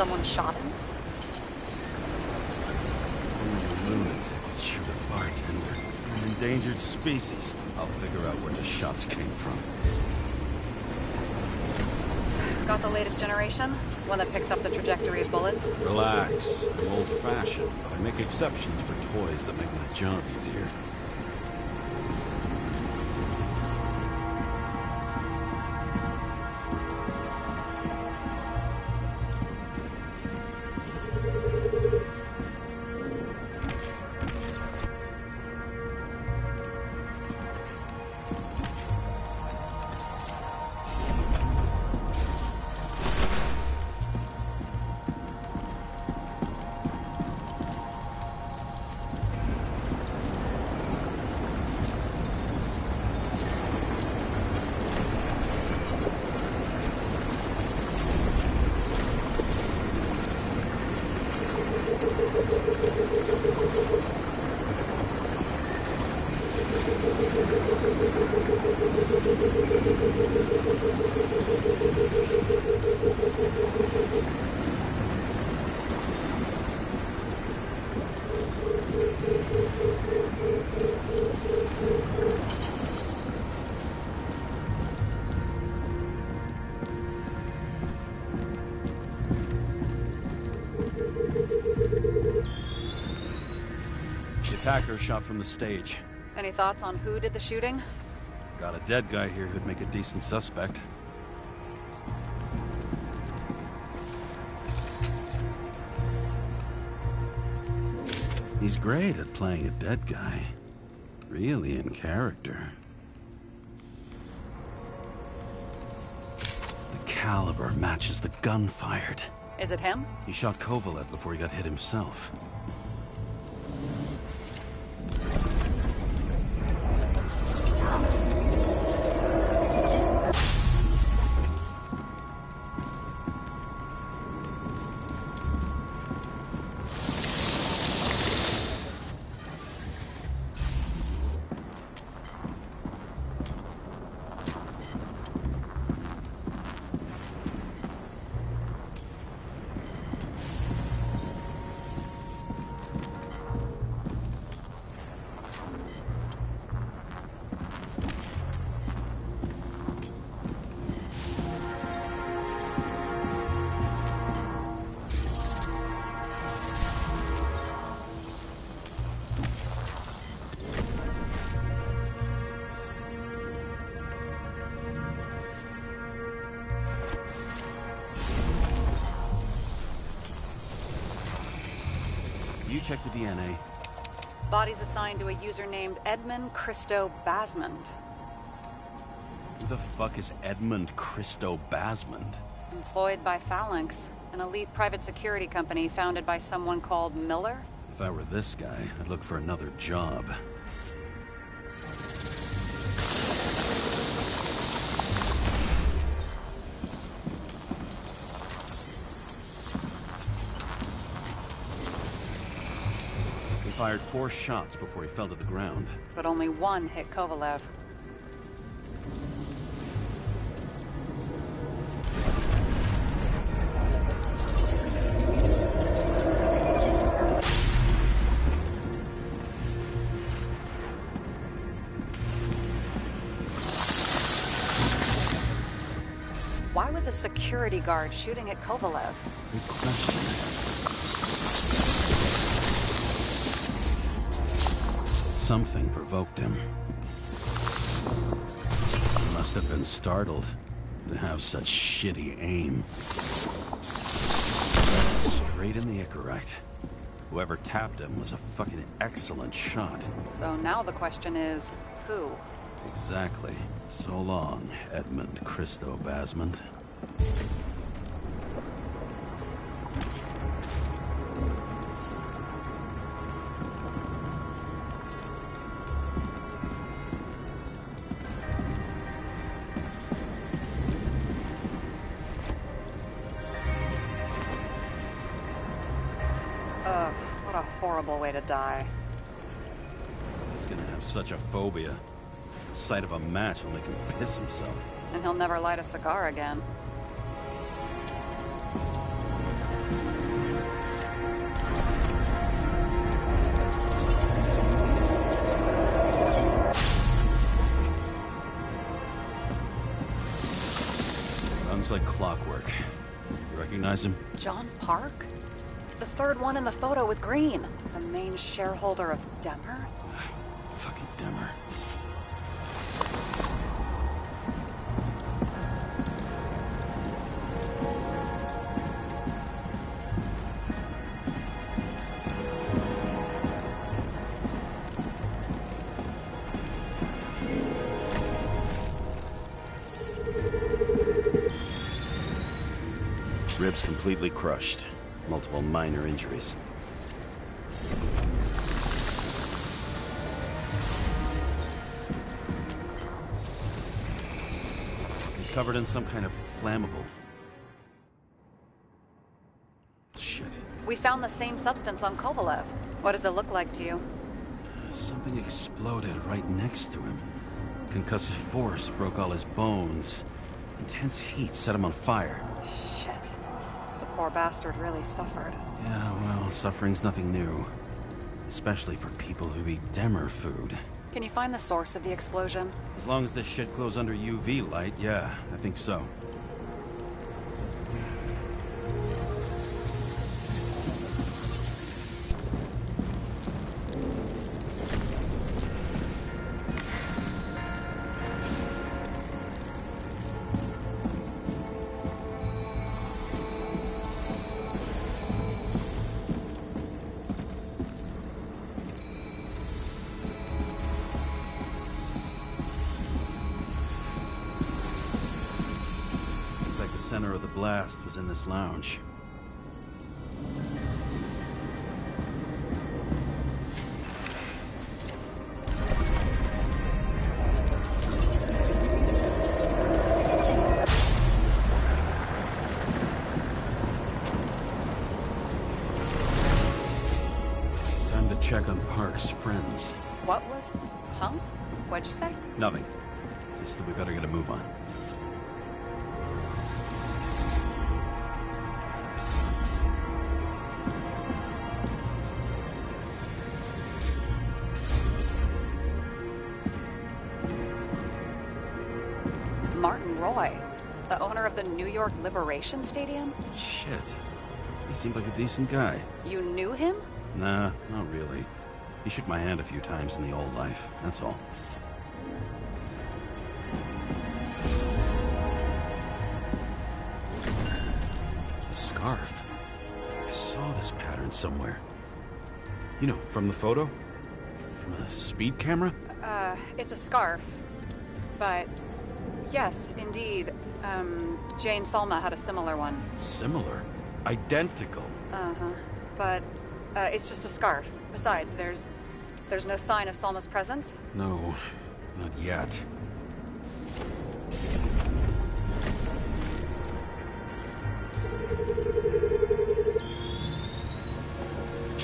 Someone shot him? Only a lunatic would shoot a bartender. We're an endangered species. I'll figure out where the shots came from. Got the latest generation? One that picks up the trajectory of bullets? Relax. I'm old-fashioned, but I make exceptions for toys that make my job easier. Attacker shot from the stage. Any thoughts on who did the shooting? Got a dead guy here who'd make a decent suspect. He's great at playing a dead guy. Really in character. The caliber matches the gun fired. Is it him? He shot Kovalev before he got hit himself. You check the DNA. Body's assigned to a user named Edmund Christo Basmond. Who the fuck is Edmund Christo Basmond? Employed by Phalanx, an elite private security company founded by someone called Miller? If I were this guy, I'd look for another job. He fired 4 shots before he fell to the ground. But only one hit Kovalev. Why was a security guard shooting at Kovalev? Good question. Something provoked him. He must have been startled to have such shitty aim. Straight in the Icarite. Whoever tapped him was a fucking excellent shot. So now the question is, who? Exactly. So long, Edmund Christo Basmond. Ugh, what a horrible way to die. He's gonna have such a phobia. Just the sight of a match will make him piss himself. And he'll never light a cigar again. Runs like clockwork. You recognize him? John Park? The third one in the photo with Green. The main shareholder of Demer? Fucking Demer. Ribs completely crushed. Multiple minor injuries. He's covered in some kind of flammable... shit. We found the same substance on Kovalev. What does it look like to you? Something exploded right next to him. Concussive force broke all his bones. Intense heat set him on fire. Shit. The poor bastard really suffered. Yeah, well, suffering's nothing new. Especially for people who eat Demer food. Can you find the source of the explosion? As long as this shit glows under UV light, yeah, I think so. The center of the blast was in this lounge. Time to check on Park's friends. What was... huh? What'd you say? Nothing. Just that we better get a move on. Martin Roy, the owner of the New York Liberation Stadium? Shit. He seemed like a decent guy. You knew him? Nah, not really. He shook my hand a few times in the old life, that's all. A scarf. I saw this pattern somewhere. You know, from the photo? From a speed camera? It's a scarf. But... yes, indeed. Jane Salma had a similar one. Similar? Identical? Uh-huh. But, it's just a scarf. Besides, there's no sign of Salma's presence? No, not yet.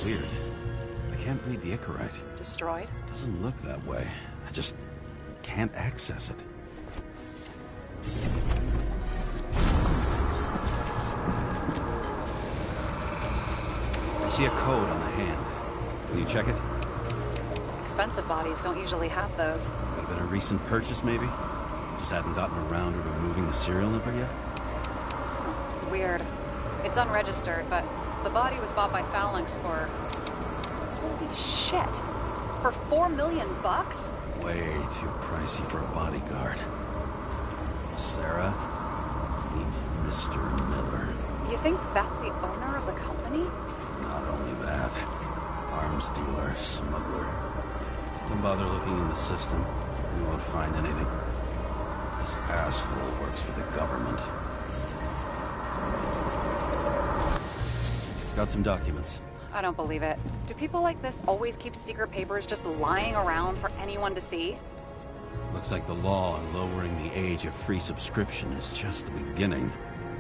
Weird. I can't read the Icarite. Destroyed? Doesn't look that way. I just can't access it. I see a code on the hand. Will you check it? Expensive bodies don't usually have those. Could have been a recent purchase, maybe? Just hadn't gotten around to removing the serial number yet? Weird. It's unregistered, but the body was bought by Phalanx for... holy shit! For $4 million bucks? Way too pricey for a bodyguard. Sarah, meet Mr. Miller. You think that's the owner of the company? Not only that, arms dealer, smuggler. Don't bother looking in the system. You won't find anything. This asshole works for the government. Got some documents. I don't believe it. Do people like this always keep secret papers just lying around for anyone to see? Looks like the law on lowering the age of free subscription is just the beginning.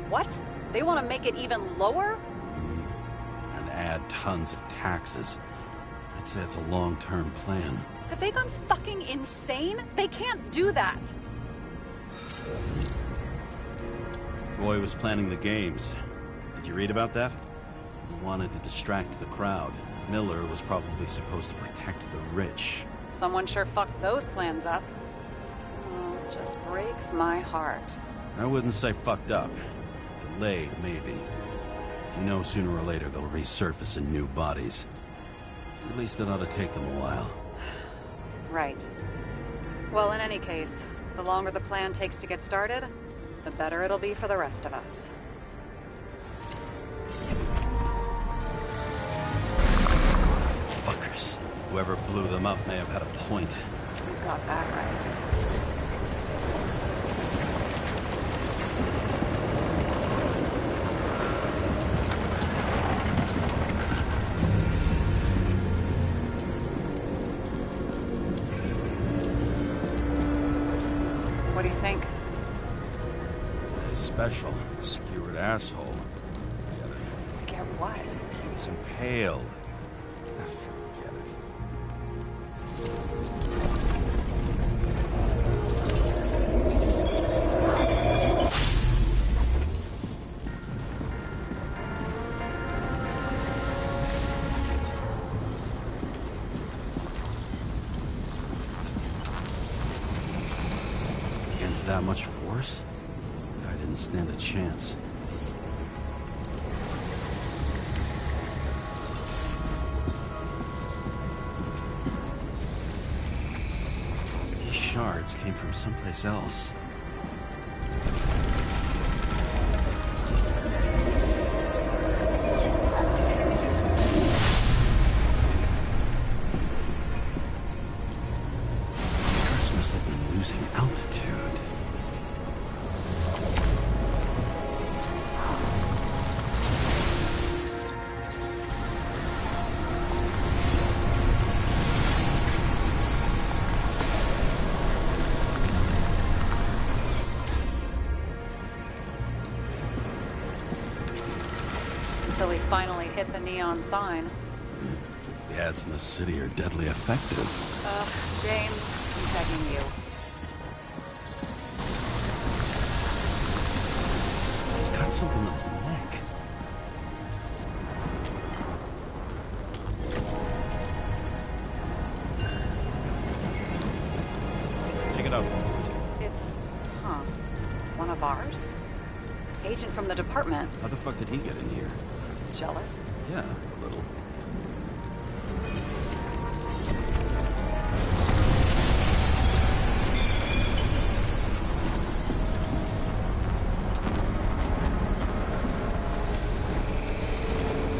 What? They want to make it even lower? And add tons of taxes. I'd say it's a long-term plan. Have they gone fucking insane? They can't do that! Roy was planning the games. Did you read about that? He wanted to distract the crowd. Miller was probably supposed to protect the rich. Someone sure fucked those plans up. Oh, it just breaks my heart. I wouldn't say fucked up. Delayed, maybe. You know, sooner or later they'll resurface in new bodies. At least it ought to take them a while. Right. Well, in any case, the longer the plan takes to get started, the better it'll be for the rest of us. Fuckers. Whoever blew them up may have had a point. You got that right. What do you think? Special. Skewered asshole. Get it. Get what? He was impaled. Ah, forget it. Against that much force? I didn't stand a chance. These shards came from someplace else. Earth must have been losing altitude. Until we finally hit the neon sign. The ads in the city are deadly effective. James, I'm begging you. He's got something on his neck. Take it out for me. It's, one of ours? Agent from the department. How the fuck did he get in here? Jealous? Yeah, a little.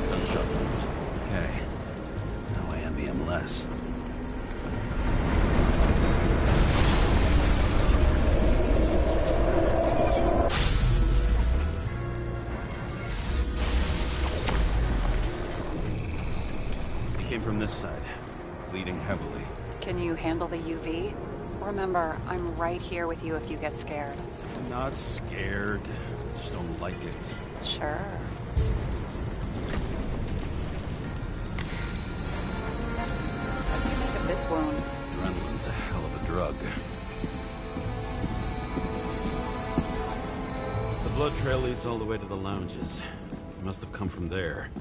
Gunshot wounds. Okay. Now I envy him less. Came from this side, bleeding heavily. Can you handle the UV? Remember, I'm right here with you if you get scared. I'm not scared. I just don't like it. Sure. What do you make of this wound? Adrenaline's a hell of a drug. The blood trail leads all the way to the lounges. It must have come from there.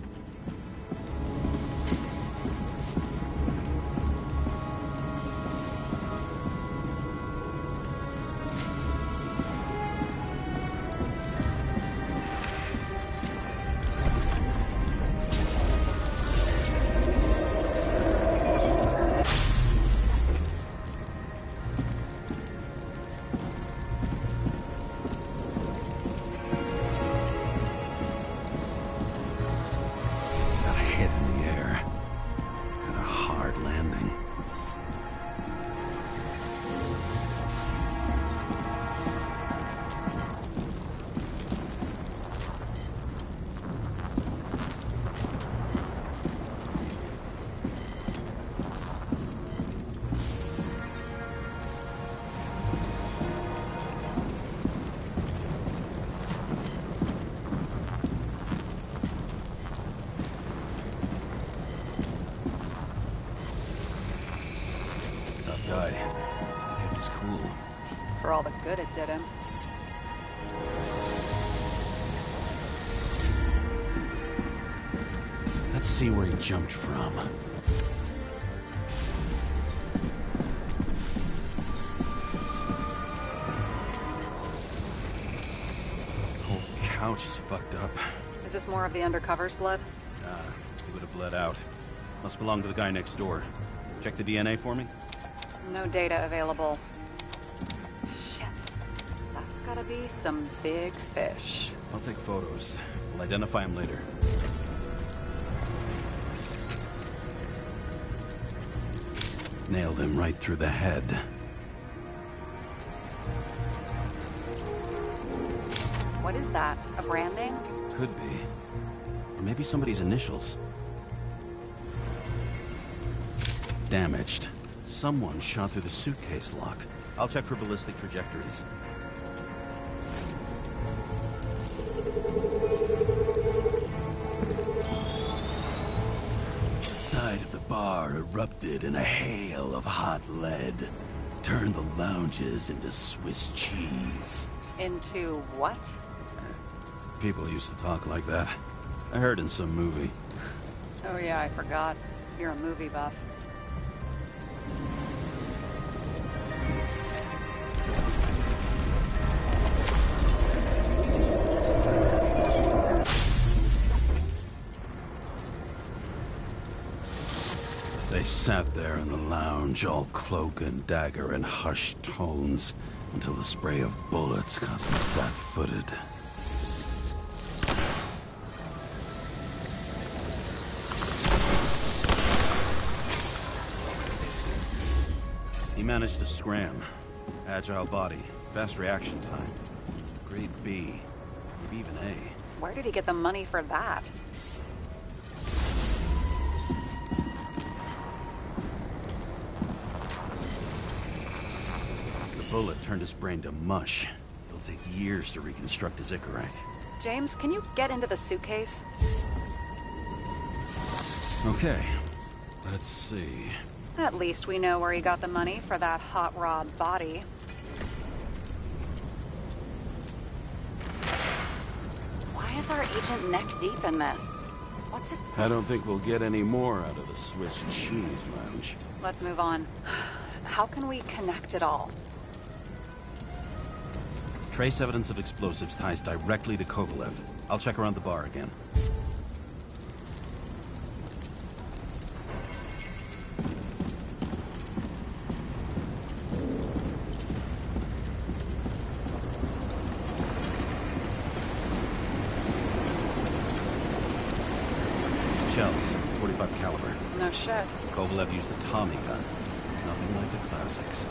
Guy. It was cool. For all the good it did him. Let's see where he jumped from. pouch is fucked up. Is this more of the undercover's blood? Nah, he would have bled out. Must belong to the guy next door. Check the DNA for me? No data available. Shit. That's gotta be some big fish. I'll take photos. We'll identify him later. Nailed him right through the head. What is that? A brand name? Could be. Or maybe somebody's initials. Damaged. Someone shot through the suitcase lock. I'll check for ballistic trajectories. The side of the bar erupted in a hail of hot lead. Turned the lounges into Swiss cheese. Into what? People used to talk like that. I heard in some movie. Oh yeah, I forgot. You're a movie buff. They sat there in the lounge, all cloak and dagger and hushed tones, until the spray of bullets got them flat-footed. He managed to scram. Agile body, fast reaction time. Grade B, maybe even A. Where did he get the money for that? The bullet turned his brain to mush. It'll take years to reconstruct his Icarite. James, can you get into the suitcase? Okay, let's see. At least we know where he got the money for that hot rod body. Why is our agent neck deep in this? What's his... I don't think we'll get any more out of the Swiss cheese lounge. Let's move on. How can we connect it all? Trace evidence of explosives ties directly to Kovalev. I'll check around the bar again. Shells, 45 caliber. No shit. Kovalev used a Tommy gun. Nothing like the classics.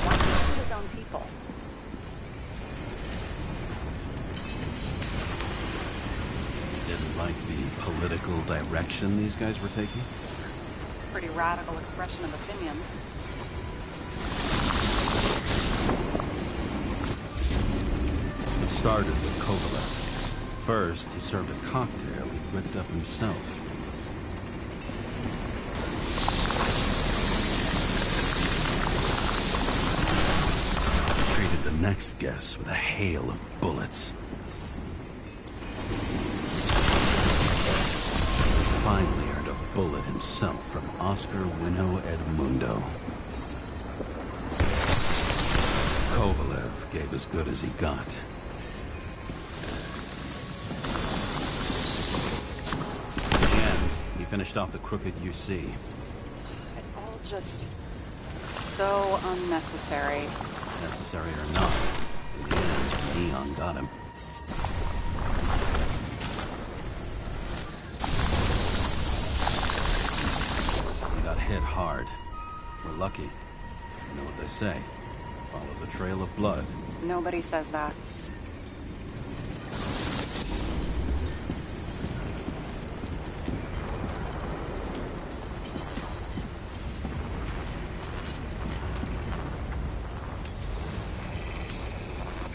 Why did he shoot his own people? Didn't like the political direction these guys were taking? Pretty radical expression of opinions. It started with Kovalev. First, he served a cocktail he whipped up himself. He treated the next guest with a hail of bullets. Finally earned a bullet himself from Oscar Winnow Edmundo. Kovalev gave as good as he got. In the end, he finished off the crooked UC. It's all just so unnecessary. Necessary or not, in the end, Neon got him. He got hit hard. We're lucky. You know what they say. Follow the trail of blood. Nobody says that.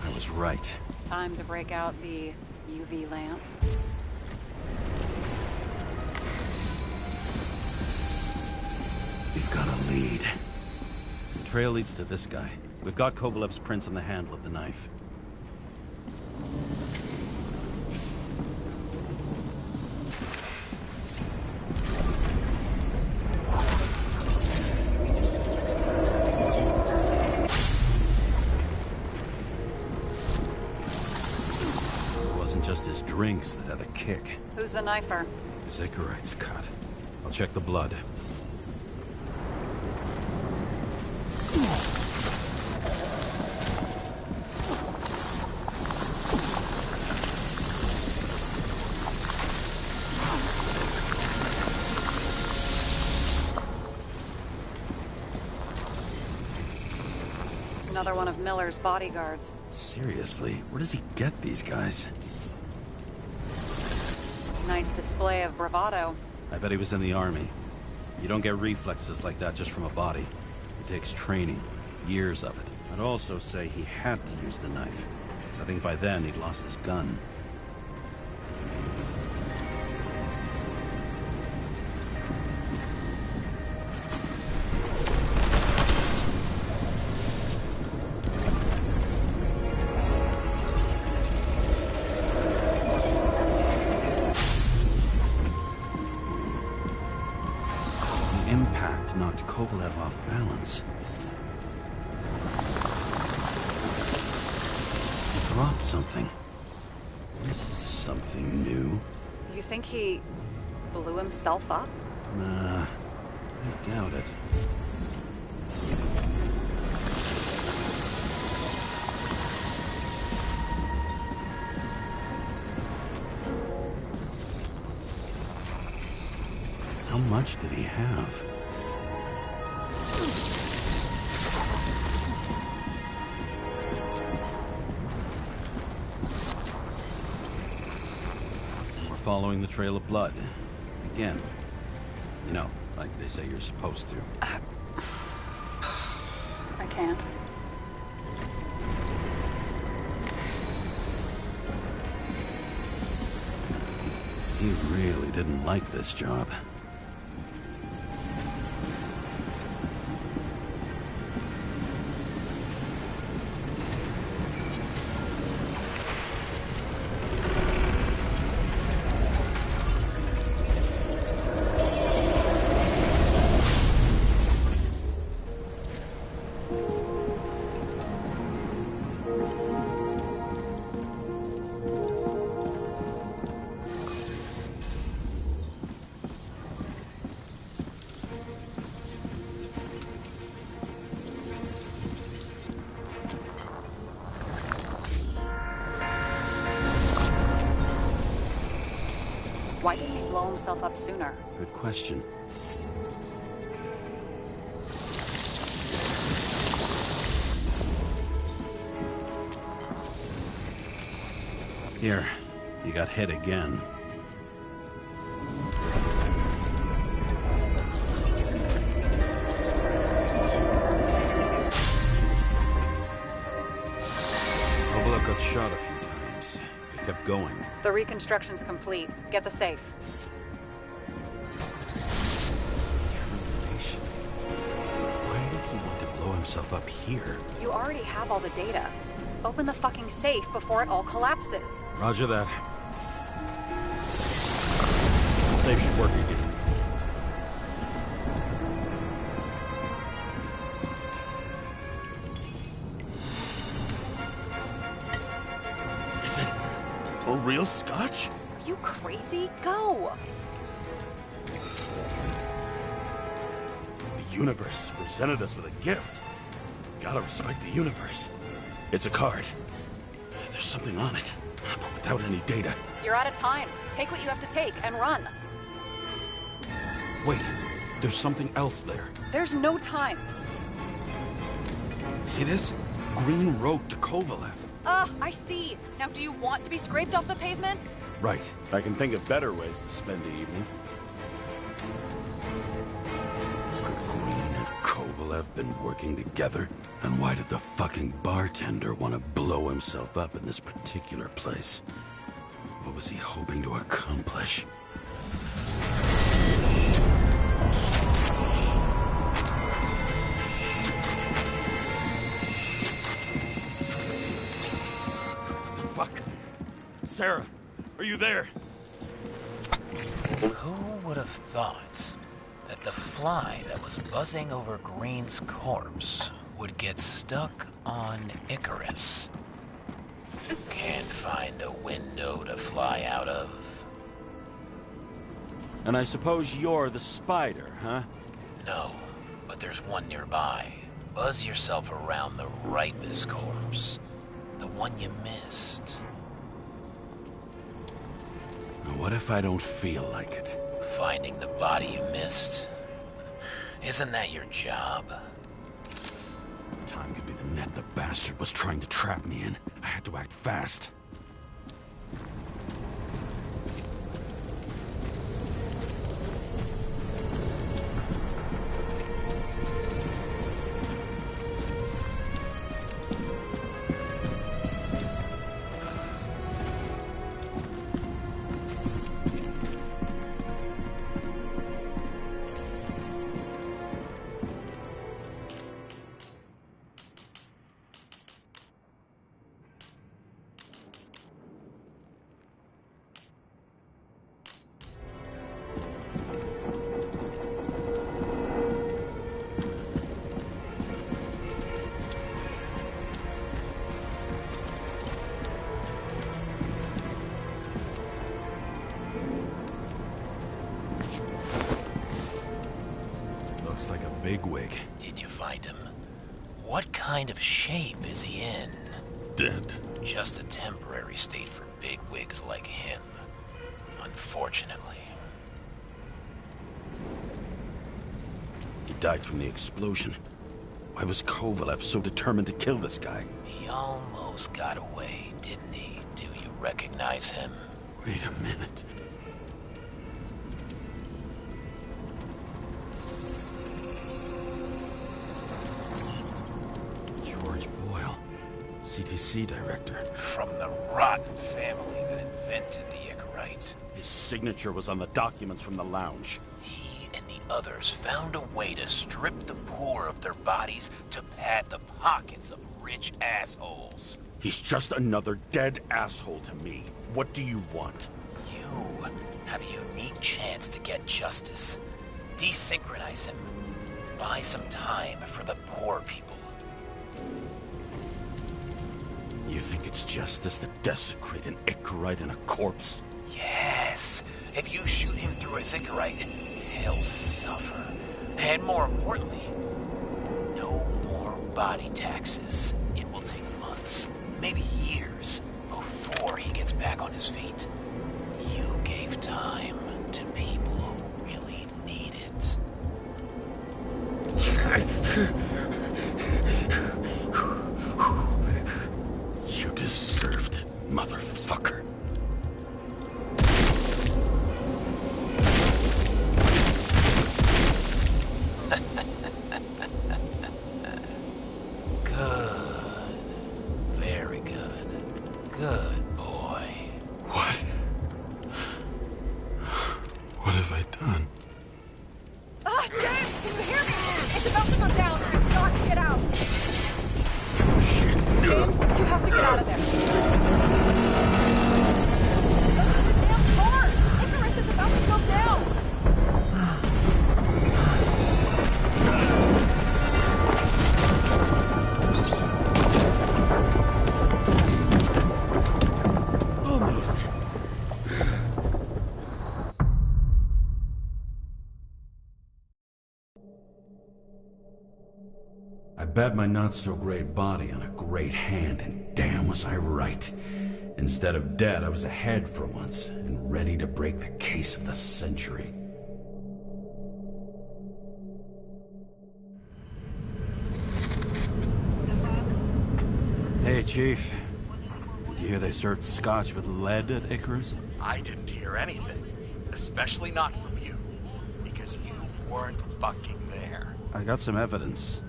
I was right. Time to break out the UV lamp. We've got a lead. The trail leads to this guy. We've got Kovalev's prints on the handle of the knife. just his drinks that had a kick. Who's the knifer? Icarite's cut. I'll check the blood. Another one of Miller's bodyguards. Seriously, where does he get these guys? Nice display of bravado. I bet he was in the army. You don't get reflexes like that just from a body. It takes training, years of it. I'd also say he had to use the knife, because I think by then he'd lost his gun. Knocked Kovalev off balance. He dropped something. This is something new. You think he blew himself up? Nah, I doubt it. How much did he have? Following the trail of blood. Again. You know, like they say you're supposed to. I can't. He really didn't like this job. Why didn't he blow himself up sooner? Good question. Here, you got hit again. Kovalev got shot a few times. He kept going. The reconstruction's complete. Get the safe. Determination. Why did he want to blow himself up here? You already have all the data. Open the fucking safe before it all collapses. Roger that. The safe should work again. Is it a real scotch? Are you crazy? Go! The universe presented us with a gift. Gotta respect the universe. It's a card. There's something on it, but without any data. You're out of time. Take what you have to take and run. Wait, there's something else there. There's no time. See this? Green Road to Kovalev. I see. Now do you want to be scraped off the pavement? Right. I can think of better ways to spend the evening. Could Green and Kovalev been working together? And why did the fucking bartender want to blow himself up in this particular place? What was he hoping to accomplish? Fuck. Sarah, are you there? Who would have thought that the fly that was buzzing over Green's corpse would get stuck on Icarus? Can't find a window to fly out of. And I suppose you're the spider, huh? No, but there's one nearby. Buzz yourself around the Ripus corpse. The one you missed. What if I don't feel like it? Finding the body you missed? Isn't that your job? Time could be the net the bastard was trying to trap me in. I had to act fast. Looks like a bigwig. Did you find him? What kind of shape is he in? Dead. Just a temporary state for bigwigs like him. Unfortunately. He died from the explosion. Why was Kovalev so determined to kill this guy? He almost got away, didn't he? Do you recognize him? Wait a minute. George Boyle, CTC director. From the rotten family that invented the Icarite. His signature was on the documents from the lounge. He and the others found a way to strip the poor of their bodies to pad the pockets of rich assholes. He's just another dead asshole to me. What do you want? You have a unique chance to get justice. Desynchronize him. Buy some time for the poor people. You think it's justice to desecrate an Icarite and a corpse? Yes. If you shoot him through a Icarite, he'll suffer. And more importantly, no more body taxes. It will take months, maybe years, before he gets back on his feet. You gave time to people who really need it. You deserved it, motherfucker. Good. Very good. Good boy. What? What have I done? Ah, James, can you hear me? It's about to go down. I've got to get out. Shit. James, you have to get out of there. Look at the damn car! Icarus is about to go down! Almost. I bet my not-so-great body on a great hand, and damn was I right. Instead of dead, I was ahead for once, and ready to break the case of the century. Hey, Chief. Did you hear they served scotch with lead at Icarus? I didn't hear anything. Especially not from you. Because you weren't fucking there. I got some evidence.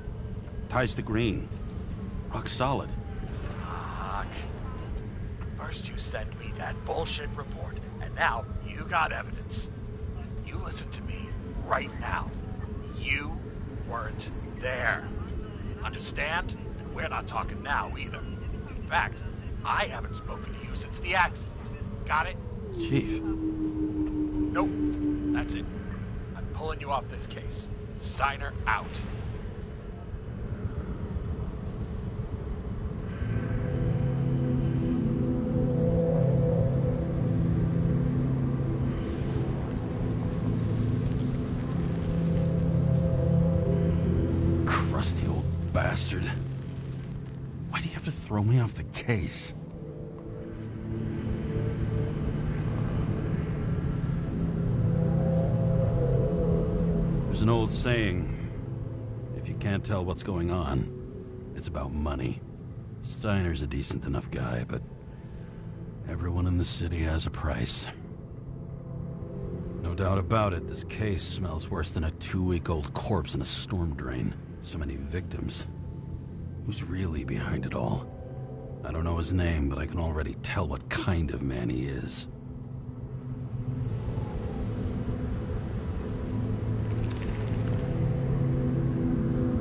Ties to Green. Rock solid. Fuck. First you sent me that bullshit report, and now you got evidence. You listen to me right now. You weren't there. Understand? And we're not talking now either. In fact, I haven't spoken to you since the accident. Got it? Chief. Nope. That's it. I'm pulling you off this case. Steiner out. have to throw me off the case? There's an old saying, if you can't tell what's going on, it's about money. Steiner's a decent enough guy, but everyone in the city has a price. No doubt about it, this case smells worse than a 2-week-old corpse in a storm drain. So many victims. Who's really behind it all? I don't know his name, but I can already tell what kind of man he is.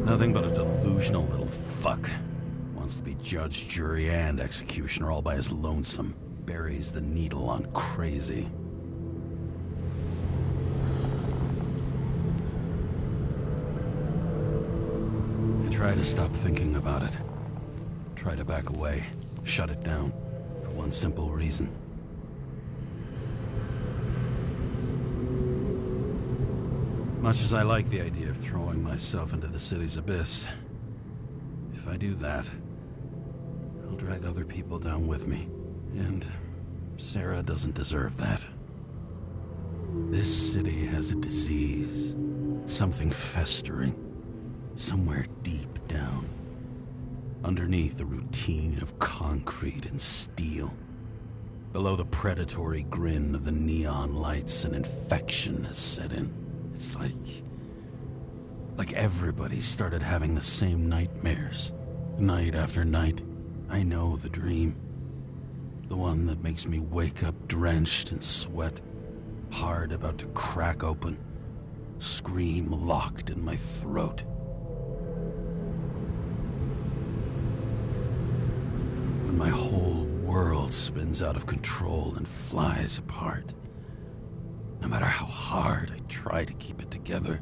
Nothing but a delusional little fuck. Wants to be judge, jury, and executioner all by his lonesome. Buries the needle on crazy. I try to stop thinking about it. Try to back away. Shut it down. For one simple reason. Much as I like the idea of throwing myself into the city's abyss, if I do that, I'll drag other people down with me. And Sarah doesn't deserve that. This city has a disease. Something festering. Somewhere deep down. Underneath the routine of concrete and steel. Below the predatory grin of the neon lights, an infection has set in. It's like everybody started having the same nightmares. Night after night. I know the dream. The one that makes me wake up drenched in sweat. Heart about to crack open. Scream locked in my throat. When my whole world spins out of control and flies apart. No matter how hard I try to keep it together.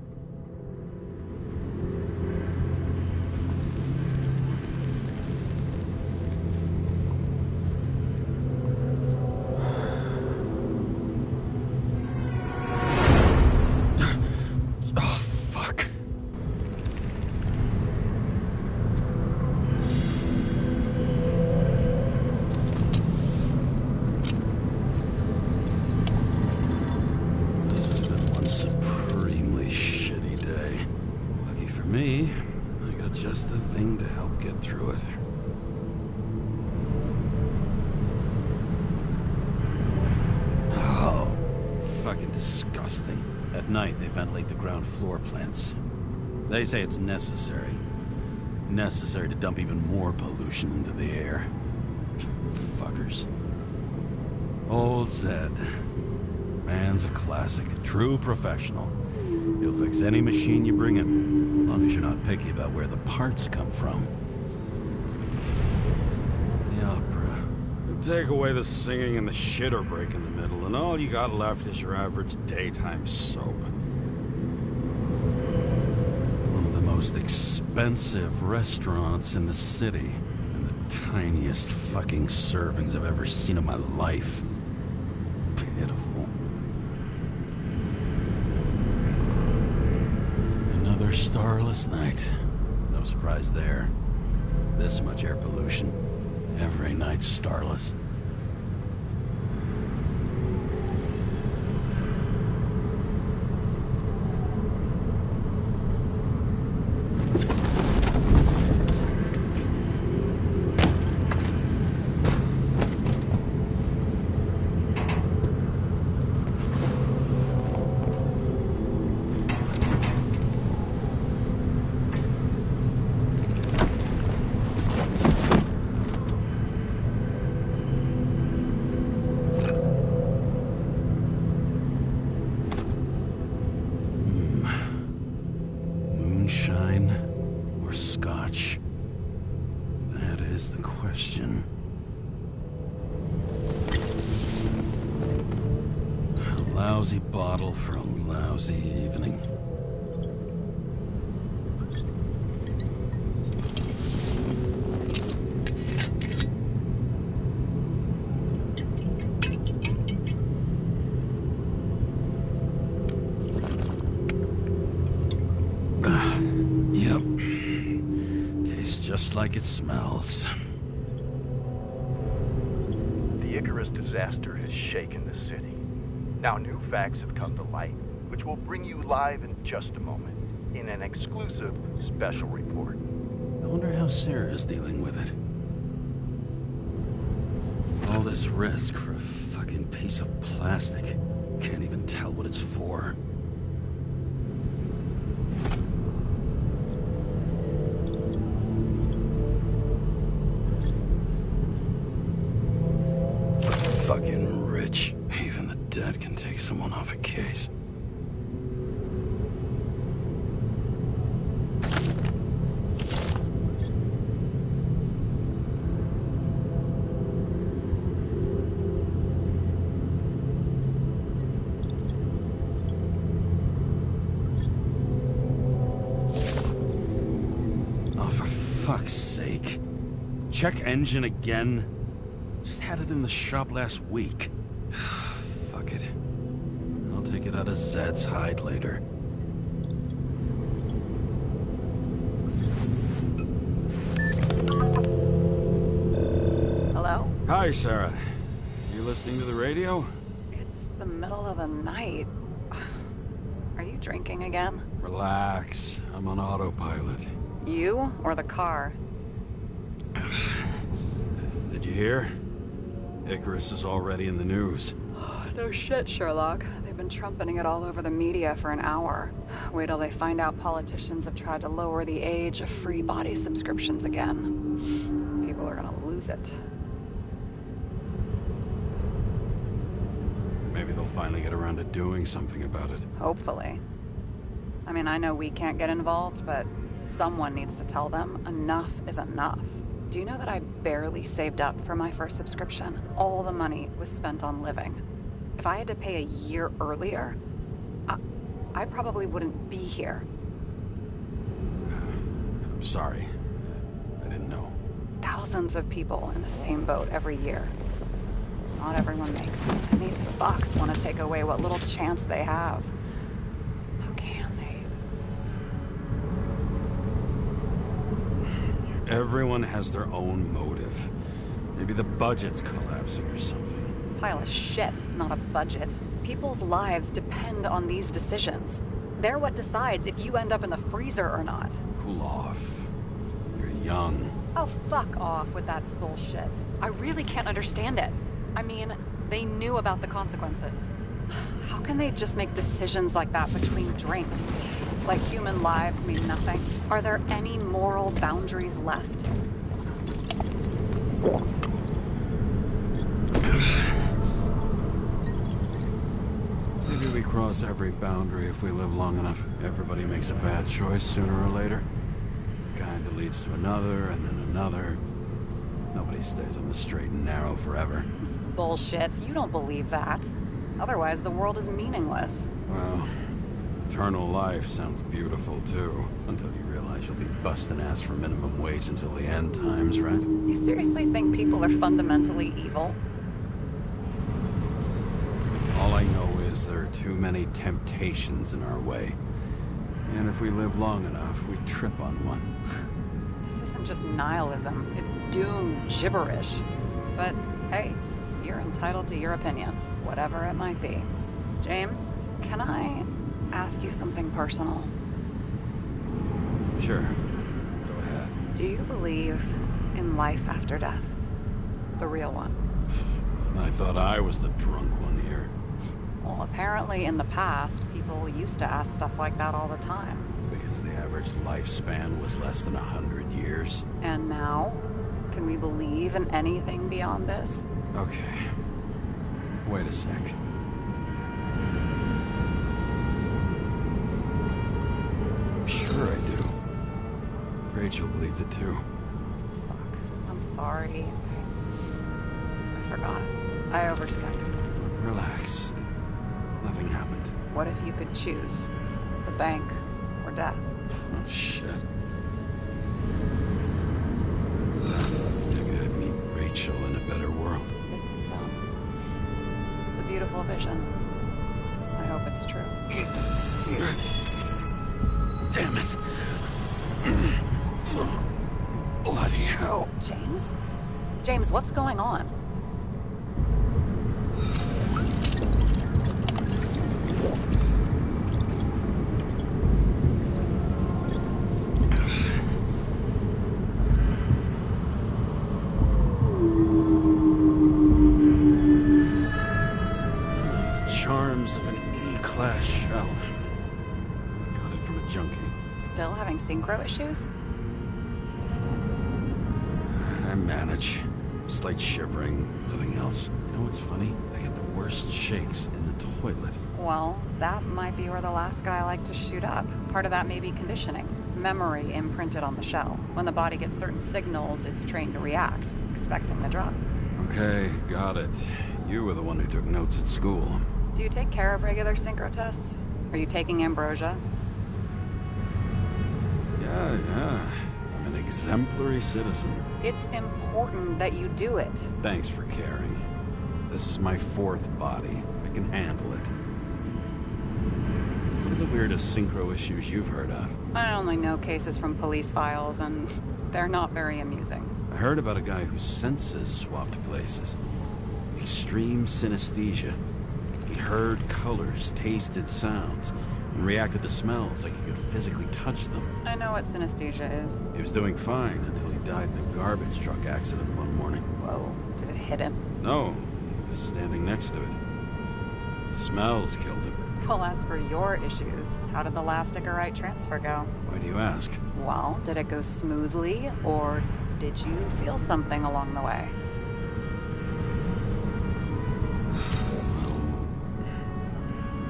Oh, fuck. Me, I got just the thing to help get through it. Oh, fucking disgusting. At night, they ventilate the ground floor plants. They say it's necessary. Necessary to dump even more pollution into the air. Fuckers. Old Zed. Man's a classic. True professional. He'll fix any machine you bring him. As long as you're not picky about where the parts come from. The opera. Take away the singing and the shitter break in the middle, and all you got left is your average daytime soap. One of the most expensive restaurants in the city, and the tiniest fucking servings I've ever seen in my life. Pitiful. Another starless night. No surprise there. This much air pollution. Every night's starless. Moonshine or scotch? That is the question. A lousy bottle for a lousy evening. Yep. Tastes just like it smells. The Icarus disaster has shaken the city. Now new facts have come to light, which we'll bring you live in just a moment, in an exclusive special report. I wonder how Sarah is dealing with it. All this risk for a fucking piece of plastic. Can't even tell what it's for. Fucking rich. Even the dead can take someone off a case. Oh, for fuck's sake. Check engine again? Just had it in the shop last week. Fuck it. I'll take it out of Zed's hide later. Hello? Hi, Sarah. You listening to the radio? It's the middle of the night. Are you drinking again? Relax. I'm on autopilot. You or the car? Did you hear? Icarus is already in the news. No shit, Sherlock. They've been trumpeting it all over the media for an hour. Wait till they find out politicians have tried to lower the age of free body subscriptions again. People are gonna lose it. Maybe they'll finally get around to doing something about it. Hopefully. I mean, I know we can't get involved, but someone needs to tell them enough is enough. Do you know that I barely saved up for my first subscription? All the money was spent on living. If I had to pay a year earlier, I probably wouldn't be here. I'm sorry. I didn't know. Thousands of people in the same boat every year. Not everyone makes it, and these fucks want to take away what little chance they have. How can they? Everyone has their own motive. Maybe the budget's collapsing or something. Pile of shit, not a budget. People's lives depend on these decisions. They're what decides if you end up in the freezer or not. Cool off. You're young. Oh, fuck off with that bullshit. I really can't understand it. I mean, they knew about the consequences. How can they just make decisions like that between drinks? Like human lives mean nothing? Are there any moral boundaries left? Maybe we cross every boundary if we live long enough. Everybody makes a bad choice sooner or later. Kinda leads to another, and then another. Nobody stays on the straight and narrow forever. It's bullshit. You don't believe that. Otherwise, the world is meaningless. Well, eternal life sounds beautiful, too. Until you realize you'll be busting ass for minimum wage until the end times, right? You seriously think people are fundamentally evil? All I know is there are too many temptations in our way. And if we live long enough, we trip on one. This isn't just nihilism. It's doom gibberish. But hey, you're entitled to your opinion, whatever it might be. James, can I ask you something personal? Sure. Go ahead. Do you believe in life after death? The real one? I thought I was the drunk one here. Well, apparently in the past, people used to ask stuff like that all the time. Because the average lifespan was less than 100 years. And now? Can we believe in anything beyond this? Okay. Wait a sec. Sure I do. Rachel believes it too. Fuck. I'm sorry. I forgot. I overstepped. Relax. Nothing happened. What if you could choose? The bank or death? Oh, shit. Maybe I'd meet Rachel in a better world. It's a beautiful vision. I hope it's true. Damn it. Bloody hell. James? James, what's going on? having synchro issues? I manage. Slight shivering, nothing else. You know what's funny? I get the worst shakes in the toilet. Well, that might be where the last guy liked to shoot up. Part of that may be conditioning. Memory imprinted on the shell. When the body gets certain signals, it's trained to react, expecting the drugs. Okay, got it. You were the one who took notes at school. Do you take care of regular synchro tests? Are you taking ambrosia? Yeah. I'm an exemplary citizen. It's important that you do it. Thanks for caring. This is my 4th body. I can handle it. What are the weirdest synchro issues you've heard of? I only know cases from police files, and they're not very amusing. I heard about a guy whose senses swapped places. Extreme synesthesia. He heard colors, tasted sounds, and reacted to smells like he could physically touch them. I know what synesthesia is. He was doing fine until he died in a garbage truck accident one morning. Whoa, did it hit him? No, he was standing next to it. The smells killed him. Well, as for your issues, how did the last Icarite transfer go? Why do you ask? Well, did it go smoothly, or did you feel something along the way?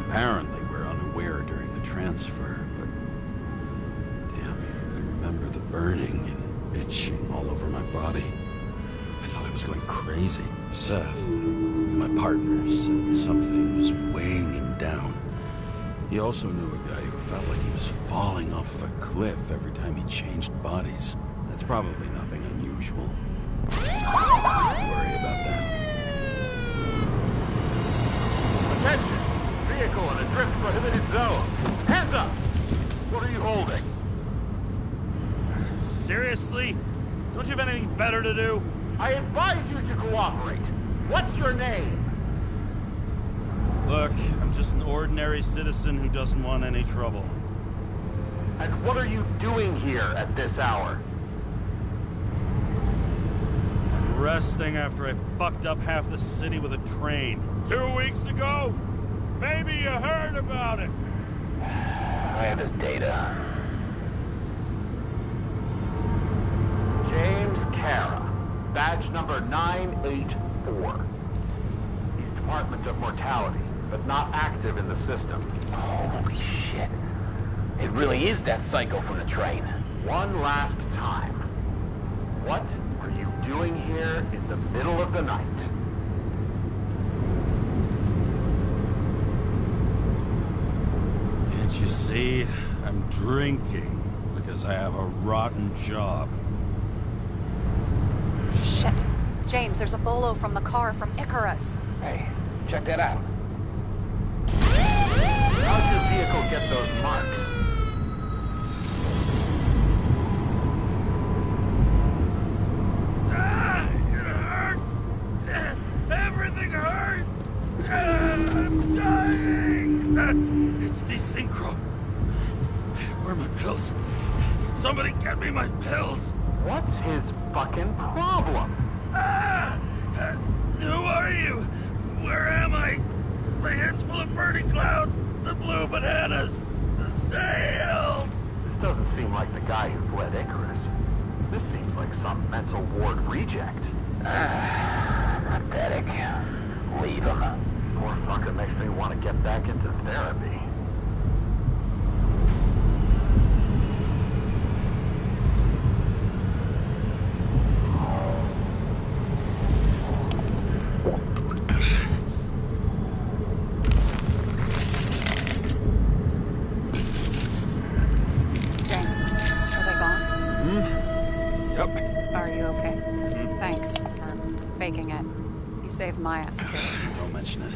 Apparently, we're unaware during the transfer, but... Damn, I remember the burning and itching all over my body. I thought I was going crazy. Seth, my partner, said something was weighing him down. He also knew a guy who felt like he was falling off of a cliff every time he changed bodies. That's probably nothing unusual. Don't worry about that. Attention! Vehicle in a drift prohibited zone. Hands up! What are you holding? Seriously? Don't you have anything better to do? I advise you to cooperate. What's your name? Look, I'm just an ordinary citizen who doesn't want any trouble. And what are you doing here at this hour? Resting after I fucked up half the city with a train. 2 weeks ago? Maybe you heard about it. I have his data. James Kara. Badge number 984. He's Department of Mortality, but not active in the system. Holy shit. It really is that psycho from the train. One last time. What are you doing here in the middle of the night? Can't you see? I'm drinking because I have a rotten job. Shit. James, there's a bolo from the car from Icarus. Hey, check that out. How'd your vehicle get those marks? It hurts! Everything hurts! I'm dying! It's desynchro. Where are my pills? Somebody get me my pills! What's his fucking problem? Who are you? Where am I? My head's full of burning clouds, the blue bananas, the snails! This doesn't seem like the guy who fled Icarus. This seems like some mental ward reject. Pathetic. Leave him. Poor fucker makes me want to get back into therapy. James, are they gone? Yep. Are you okay? Thanks for faking it. You saved my ass, too. Don't mention it.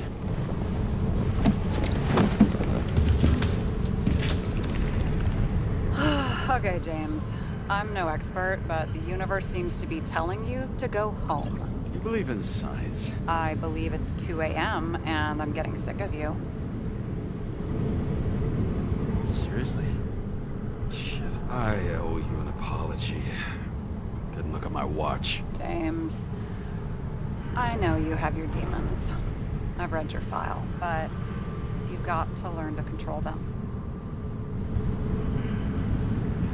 Okay, James. I'm no expert, but the universe seems to be telling you to go home. You believe in science? I believe it's 2 a.m., and I'm getting sick of you. Seriously? Shit, I owe you an apology. Didn't look at my watch. James, I know you have your demons. I've read your file, but you've got to learn to control them.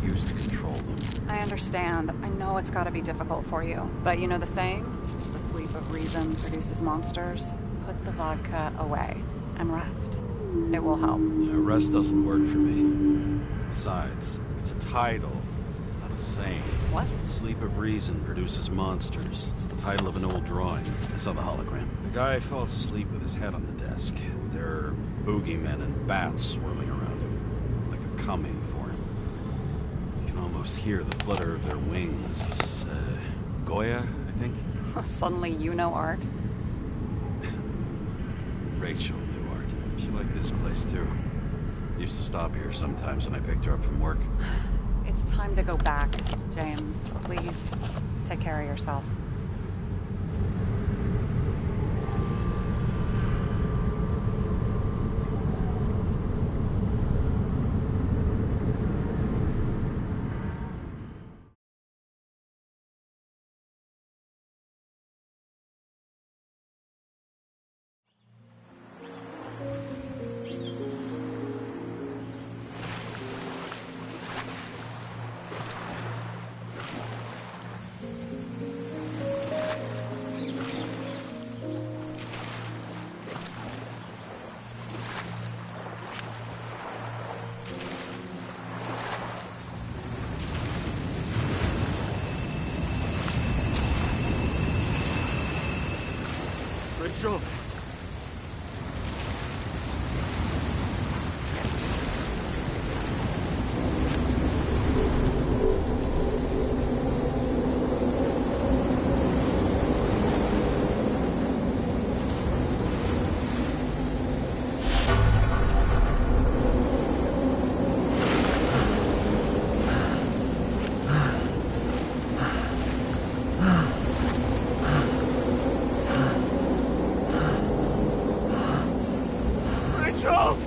used to control them. I understand. I know it's gotta be difficult for you. But you know the saying? The sleep of reason produces monsters. Put the vodka away and rest. It will help. Rest doesn't work for me. Besides, it's a title, not a saying. What? Sleep of Reason produces monsters. It's the title of an old drawing. I saw the hologram. The guy falls asleep with his head on the desk. There are boogeymen and bats swirling around him, like a coming for him. You can almost hear the flutter of their wings. It's, Goya, I think? Suddenly you know art. Rachel knew art. She liked this place, too. Used to stop here sometimes when I picked her up from work. It's time to go back, James. Please, take care of yourself. Rachel! Rachel!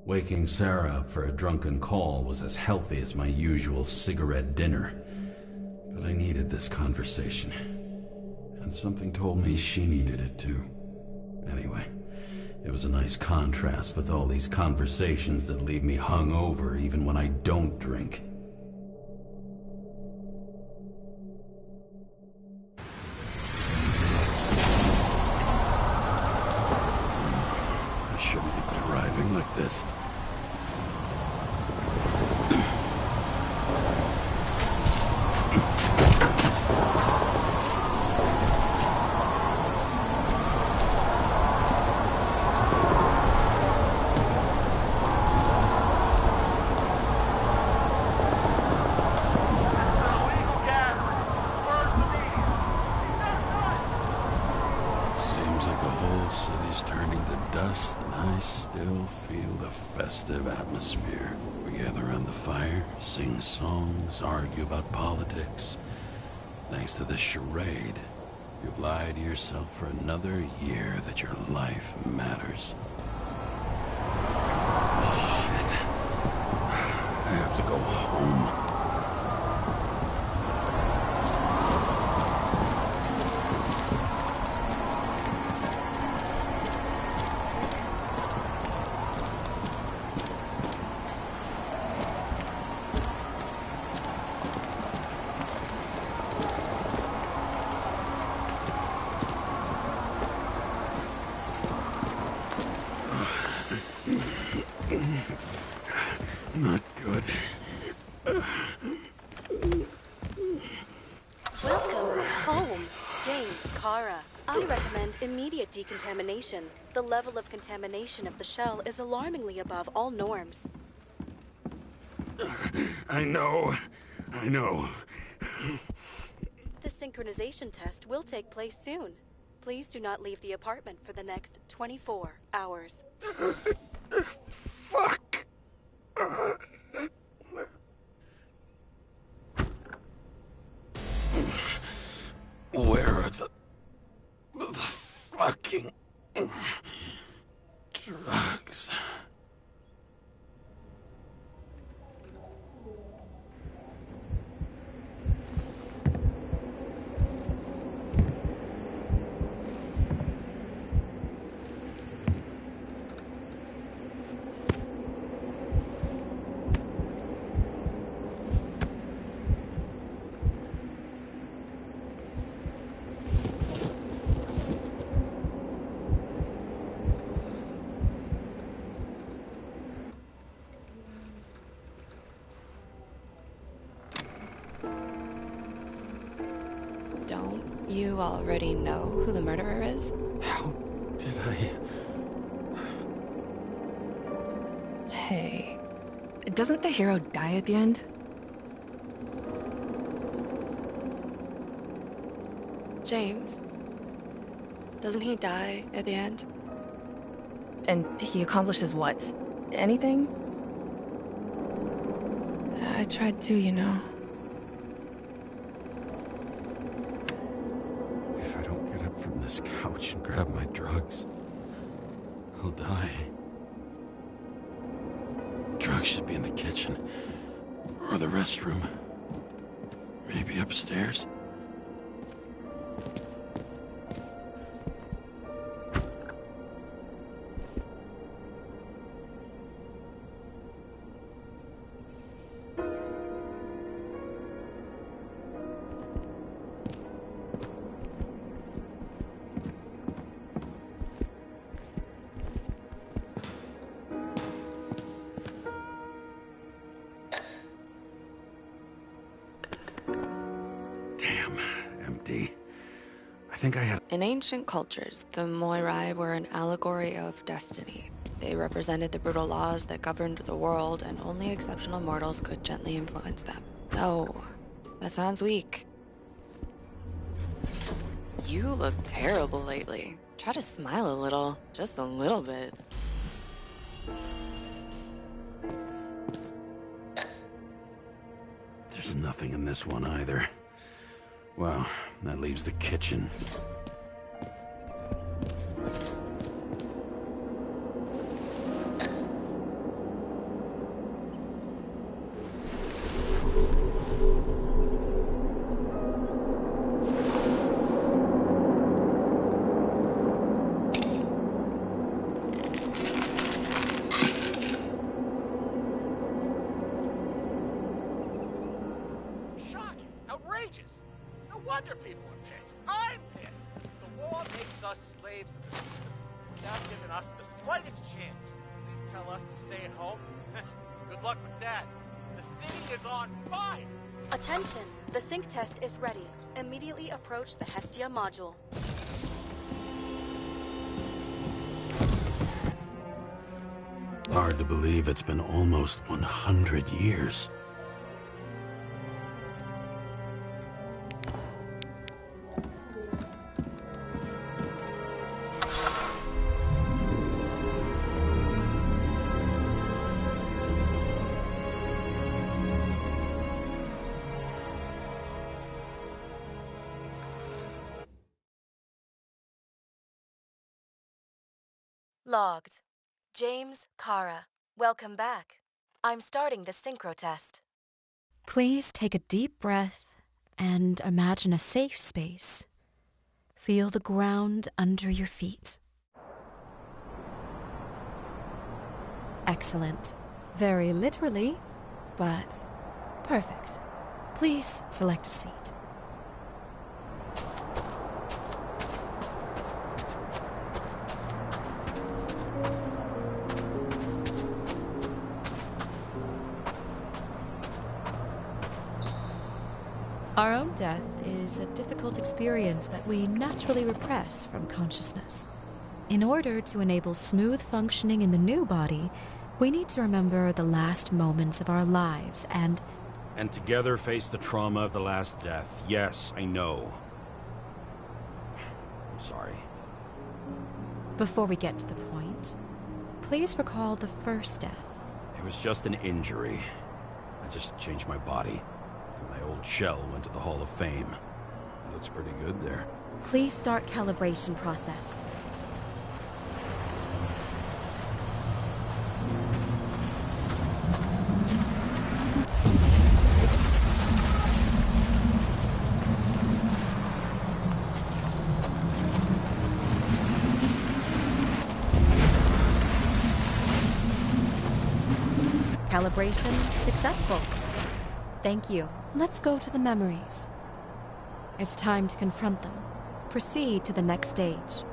Waking Sarah up for a drunken call was as healthy as my usual cigarette dinner. But I needed this conversation. And something told me she needed it too. Anyway, it was a nice contrast with all these conversations that leave me hungover even when I don't drink. I shouldn't be driving like this. Seems like the whole city's turning to dust, and I still feel the festive atmosphere. We gather around the fire, sing songs, argue about politics. Thanks to this charade, you've lied to yourself for another year that your life matters. Shit. I have to go home. Not good. Welcome home, James, Kara. I recommend immediate decontamination. The level of contamination of the shell is alarmingly above all norms. I know. The synchronization test will take place soon. Please do not leave the apartment for the next 24 hours. Fuck! Where are the fucking drugs? already know who the murderer is? How did I... Hey, doesn't the hero die at the end? James. Doesn't he die at the end? And he accomplishes what? Anything? I tried to, you know. If I don't get up from this couch and grab my drugs, I'll die. Drugs should be in the kitchen. Or the restroom. Maybe upstairs. Damn, empty. I think I had... In ancient cultures, the Moirai were an allegory of destiny. They represented the brutal laws that governed the world, and only exceptional mortals could gently influence them. No, that sounds weak. You look terrible lately. Try to smile a little, just a little bit. There's nothing in this one either. Well, that leaves the kitchen. Shocking! Outrageous! No wonder people are pissed. I'm pissed. The law makes us slaves of the system without giving us the slightest chance. Please tell us to stay at home. Good luck with that. The city is on fire! Attention! The sync test is ready. Immediately approach the Hestia module. Hard to believe it's been almost 100 years. Logged. James Kara, welcome back. I'm starting the synchro test. Please take a deep breath and imagine a safe space. Feel the ground under your feet. Excellent. Very literally, but perfect. Please select a seat. Our own death is a difficult experience that we naturally repress from consciousness. In order to enable smooth functioning in the new body, we need to remember the last moments of our lives and together face the trauma of the last death. Yes, I know. I'm sorry. Before we get to the point, please recall the first death. It was just an injury. I just changed my body. My old shell went to the Hall of Fame. It looks pretty good there. Please start calibration process. Calibration successful. Thank you. Let's go to the memories. It's time to confront them. Proceed to the next stage.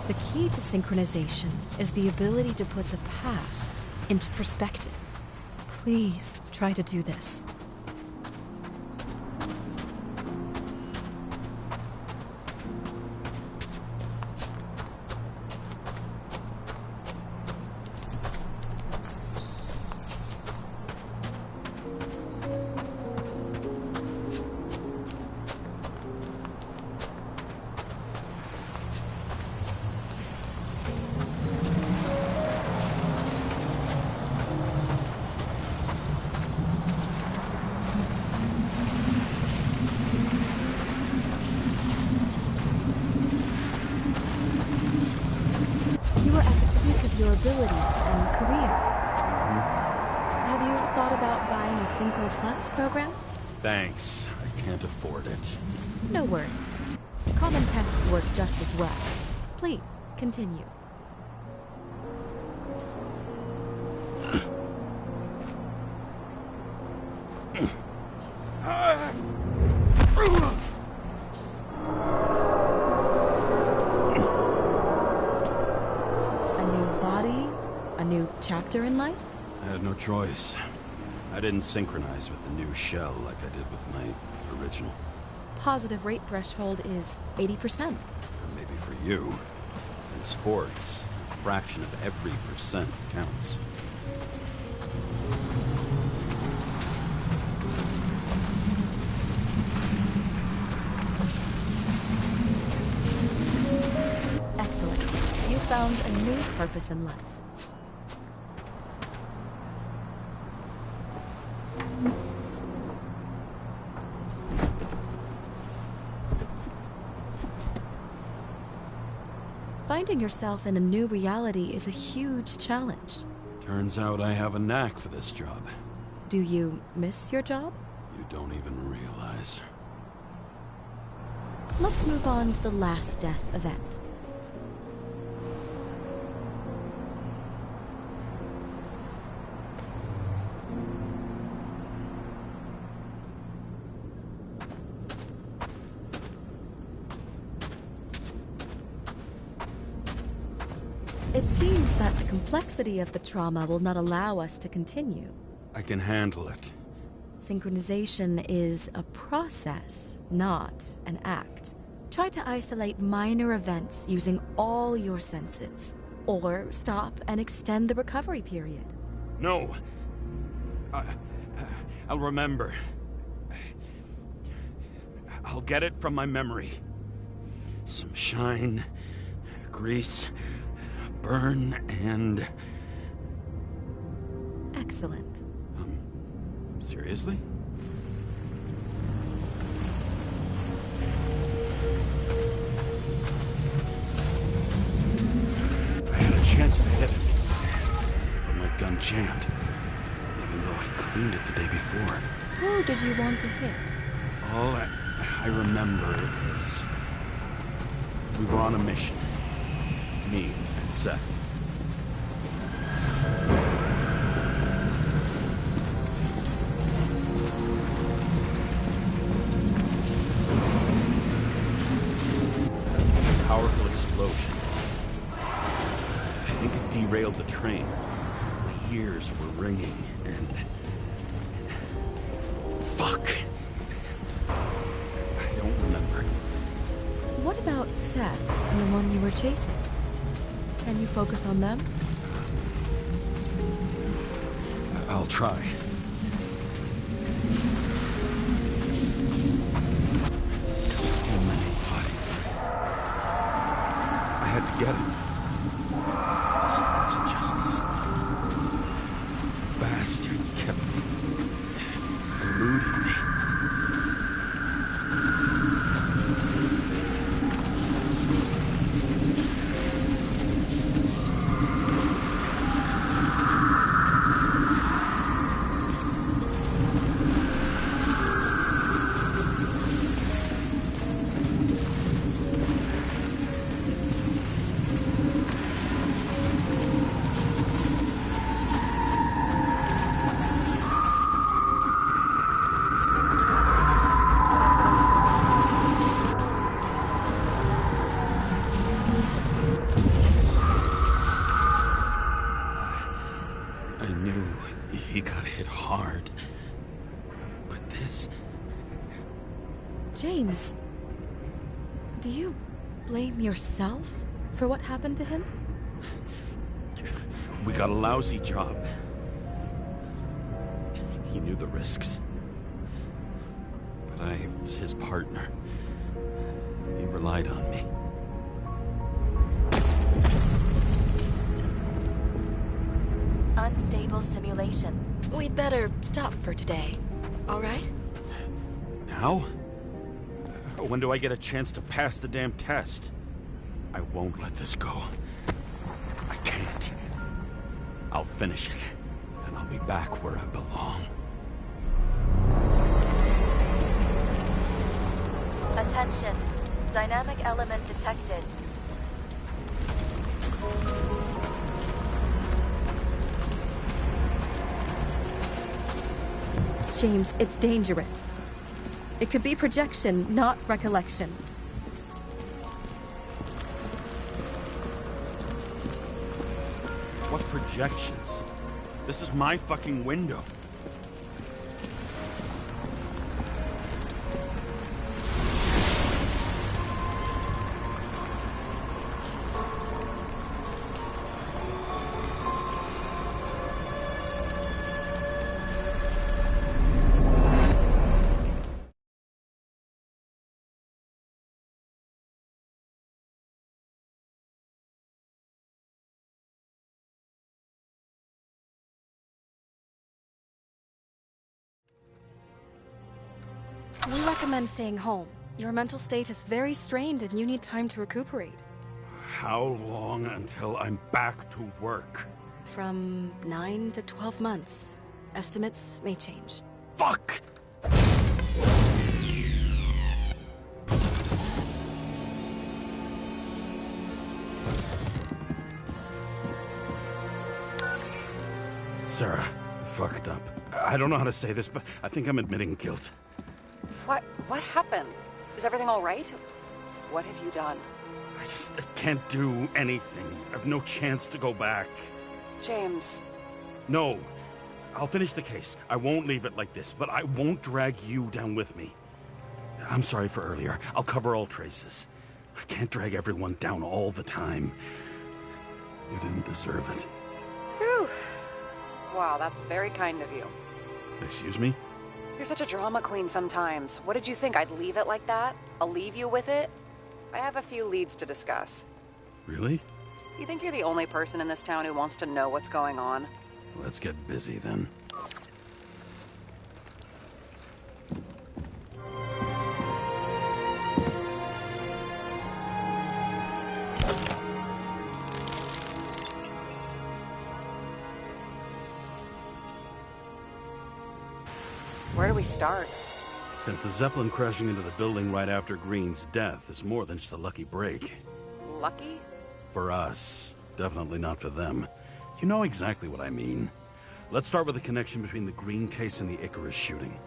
The key to synchronization is the ability to put the past into perspective. Please try to do this. Your abilities and career. Have you thought about buying a Synchro Plus program? Thanks. I can't afford it. No worries. Common tests work just as well. Please, continue. Chapter in life? I had no choice. I didn't synchronize with the new shell like I did with my original. Positive rate threshold is 80%. Maybe for you. In sports, a fraction of every percent counts. Excellent. You found a new purpose in life. Finding yourself in a new reality is a huge challenge. Turns out I have a knack for this job. Do you miss your job? You don't even realize. Let's move on to the last death event. It seems that the complexity of the trauma will not allow us to continue. I can handle it. Synchronization is a process, not an act. Try to isolate minor events using all your senses, or stop and extend the recovery period. No. I'll remember. I'll get it from my memory. Some shine, grease, burn, and... Excellent. Seriously? I had a chance to hit it, but my gun jammed, even though I cleaned it the day before. Who did you want to hit? All I remember is... we were on a mission. Me and Seth. Powerful explosion. I think it derailed the train. My ears were ringing and... fuck. I don't remember. What about Seth and the one you were chasing? Can you focus on them? I'll try. So many bodies. I had to get him. Despite justice. Bastard kept eluding me. blame yourself for what happened to him? We got a lousy job. He knew the risks. But I was his partner. He relied on me. Unstable simulation. We'd better stop for today, all right? Now? When do I get a chance to pass the damn test? I won't let this go. I can't. I'll finish it, and I'll be back where I belong. Attention. Dynamic element detected. James, it's dangerous. It could be projection, not recollection. What projections? This is my fucking window. We recommend staying home. Your mental state is very strained and you need time to recuperate. How long until I'm back to work? From 9 to 12 months. Estimates may change. Fuck! Sarah, I fucked up. I don't know how to say this, but I think I'm admitting guilt. What happened? Is everything all right? What have you done? I can't do anything. I have no chance to go back. James. No. I'll finish the case. I won't leave it like this, but I won't drag you down with me. I'm sorry for earlier. I'll cover all traces. I can't drag everyone down all the time. You didn't deserve it. Whew. Wow, that's very kind of you. Excuse me? You're such a drama queen sometimes. What did you think, I'd leave it like that? I'll leave you with it? I have a few leads to discuss. Really? You think you're the only person in this town who wants to know what's going on? Let's get busy then. Where do we start? Since the Zeppelin crashing into the building right after Green's death is more than just a lucky break. Lucky? For us. Definitely not for them. You know exactly what I mean. Let's start with the connection between the Green case and the Icarus shooting.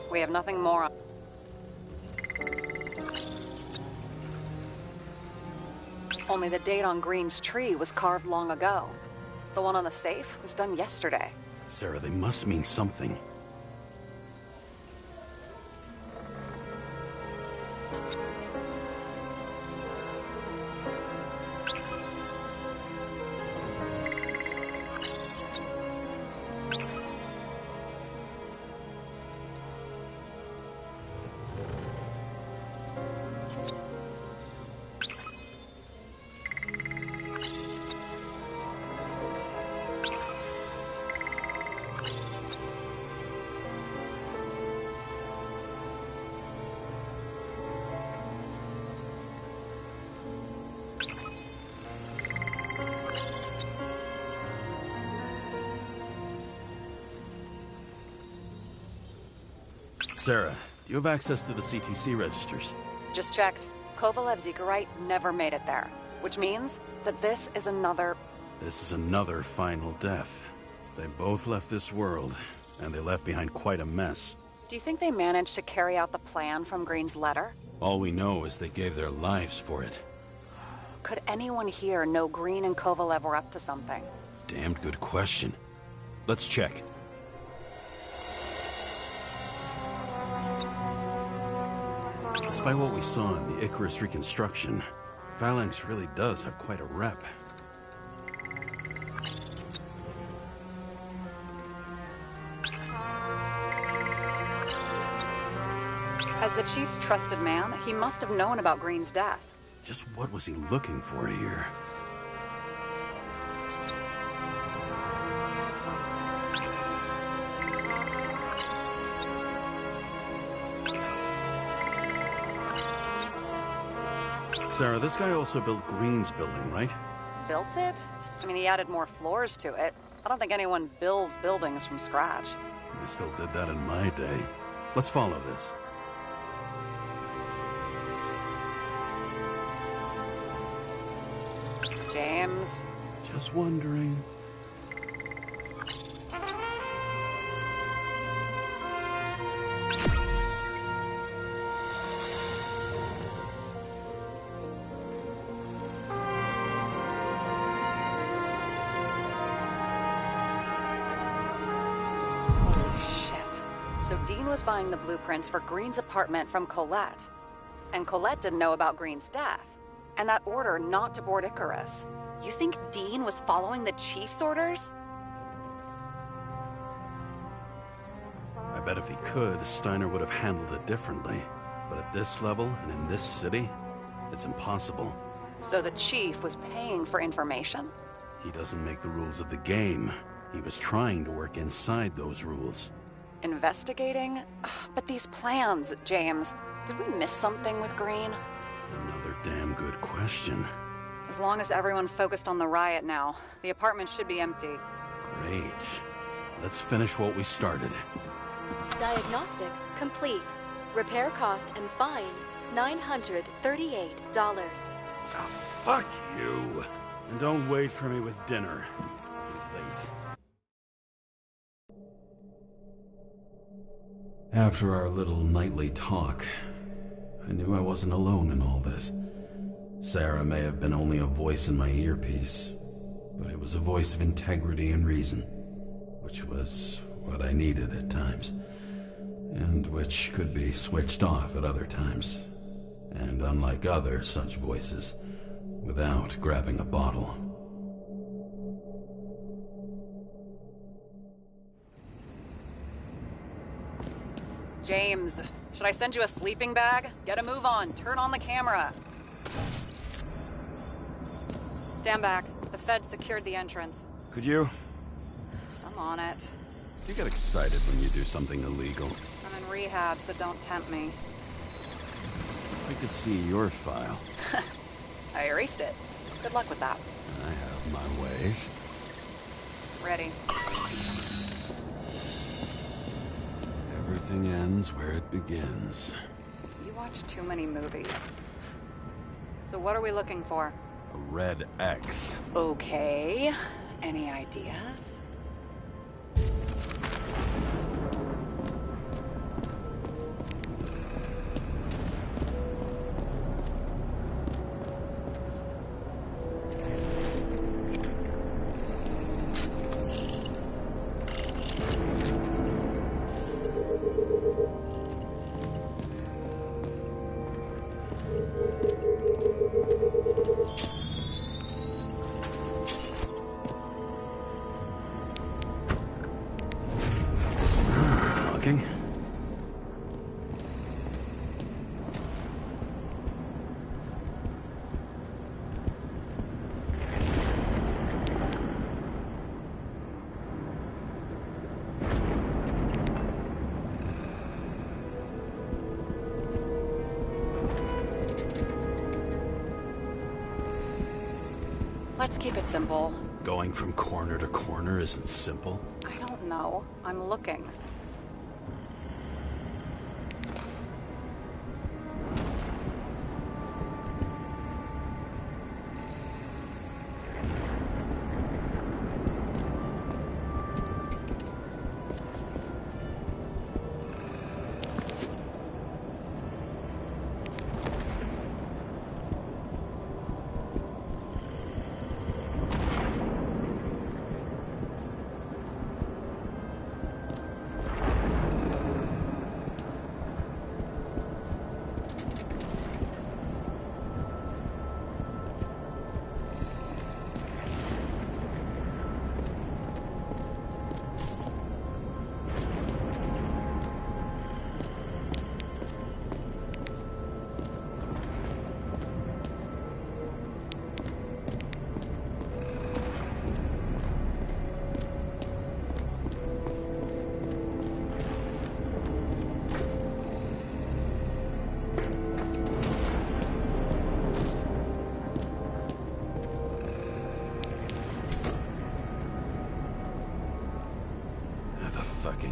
We have nothing more on... Only the date on Green's tree was carved long ago. The one on the safe was done yesterday. Sarah, they must mean something. Sarah, do you have access to the CTC registers? Just checked. Kovalev Zekarite never made it there. Which means that this is another... This is another final death. They both left this world, and they left behind quite a mess. Do you think they managed to carry out the plan from Green's letter? All we know is they gave their lives for it. Could anyone here know Green and Kovalev were up to something? Damned good question. Let's check. Despite what we saw in the Icarus reconstruction, Phalanx really does have quite a rep. As the Chief's trusted man, he must have known about Green's death. Just what was he looking for here? Sarah, this guy also built Green's building, right? Built it? I mean, he added more floors to it. I don't think anyone builds buildings from scratch. I still did that in my day. Let's follow this. James. Just wondering. So Dean was buying the blueprints for Green's apartment from Colette. And Colette didn't know about Green's death. And that order not to board Icarus. You think Dean was following the Chief's orders? I bet if he could, Steiner would have handled it differently. But at this level, and in this city, it's impossible. So the Chief was paying for information? He doesn't make the rules of the game. He was trying to work inside those rules. Investigating? Ugh, but these plans, James. Did we miss something with Green? Another damn good question. As long as everyone's focused on the riot now, the apartment should be empty. Great. Let's finish what we started. Diagnostics complete. Repair cost and fine, $938. Oh, fuck you. And don't wait for me with dinner. You're late. After our little nightly talk, I knew I wasn't alone in all this. Sarah may have been only a voice in my earpiece, but it was a voice of integrity and reason, which was what I needed at times, and which could be switched off at other times, and unlike other such voices, without grabbing a bottle. James, should I send you a sleeping bag? Get a move on. Turn on the camera. Stand back. The Fed secured the entrance. Could you? I'm on it. You get excited when you do something illegal. I'm in rehab, so don't tempt me. I could see your file. I erased it. Good luck with that. I have my ways. Ready. Everything ends where it begins. You watch too many movies. So what are we looking for? A red X. Okay. Any ideas? Let's keep it simple. Going from corner to corner isn't simple. I don't know. I'm looking.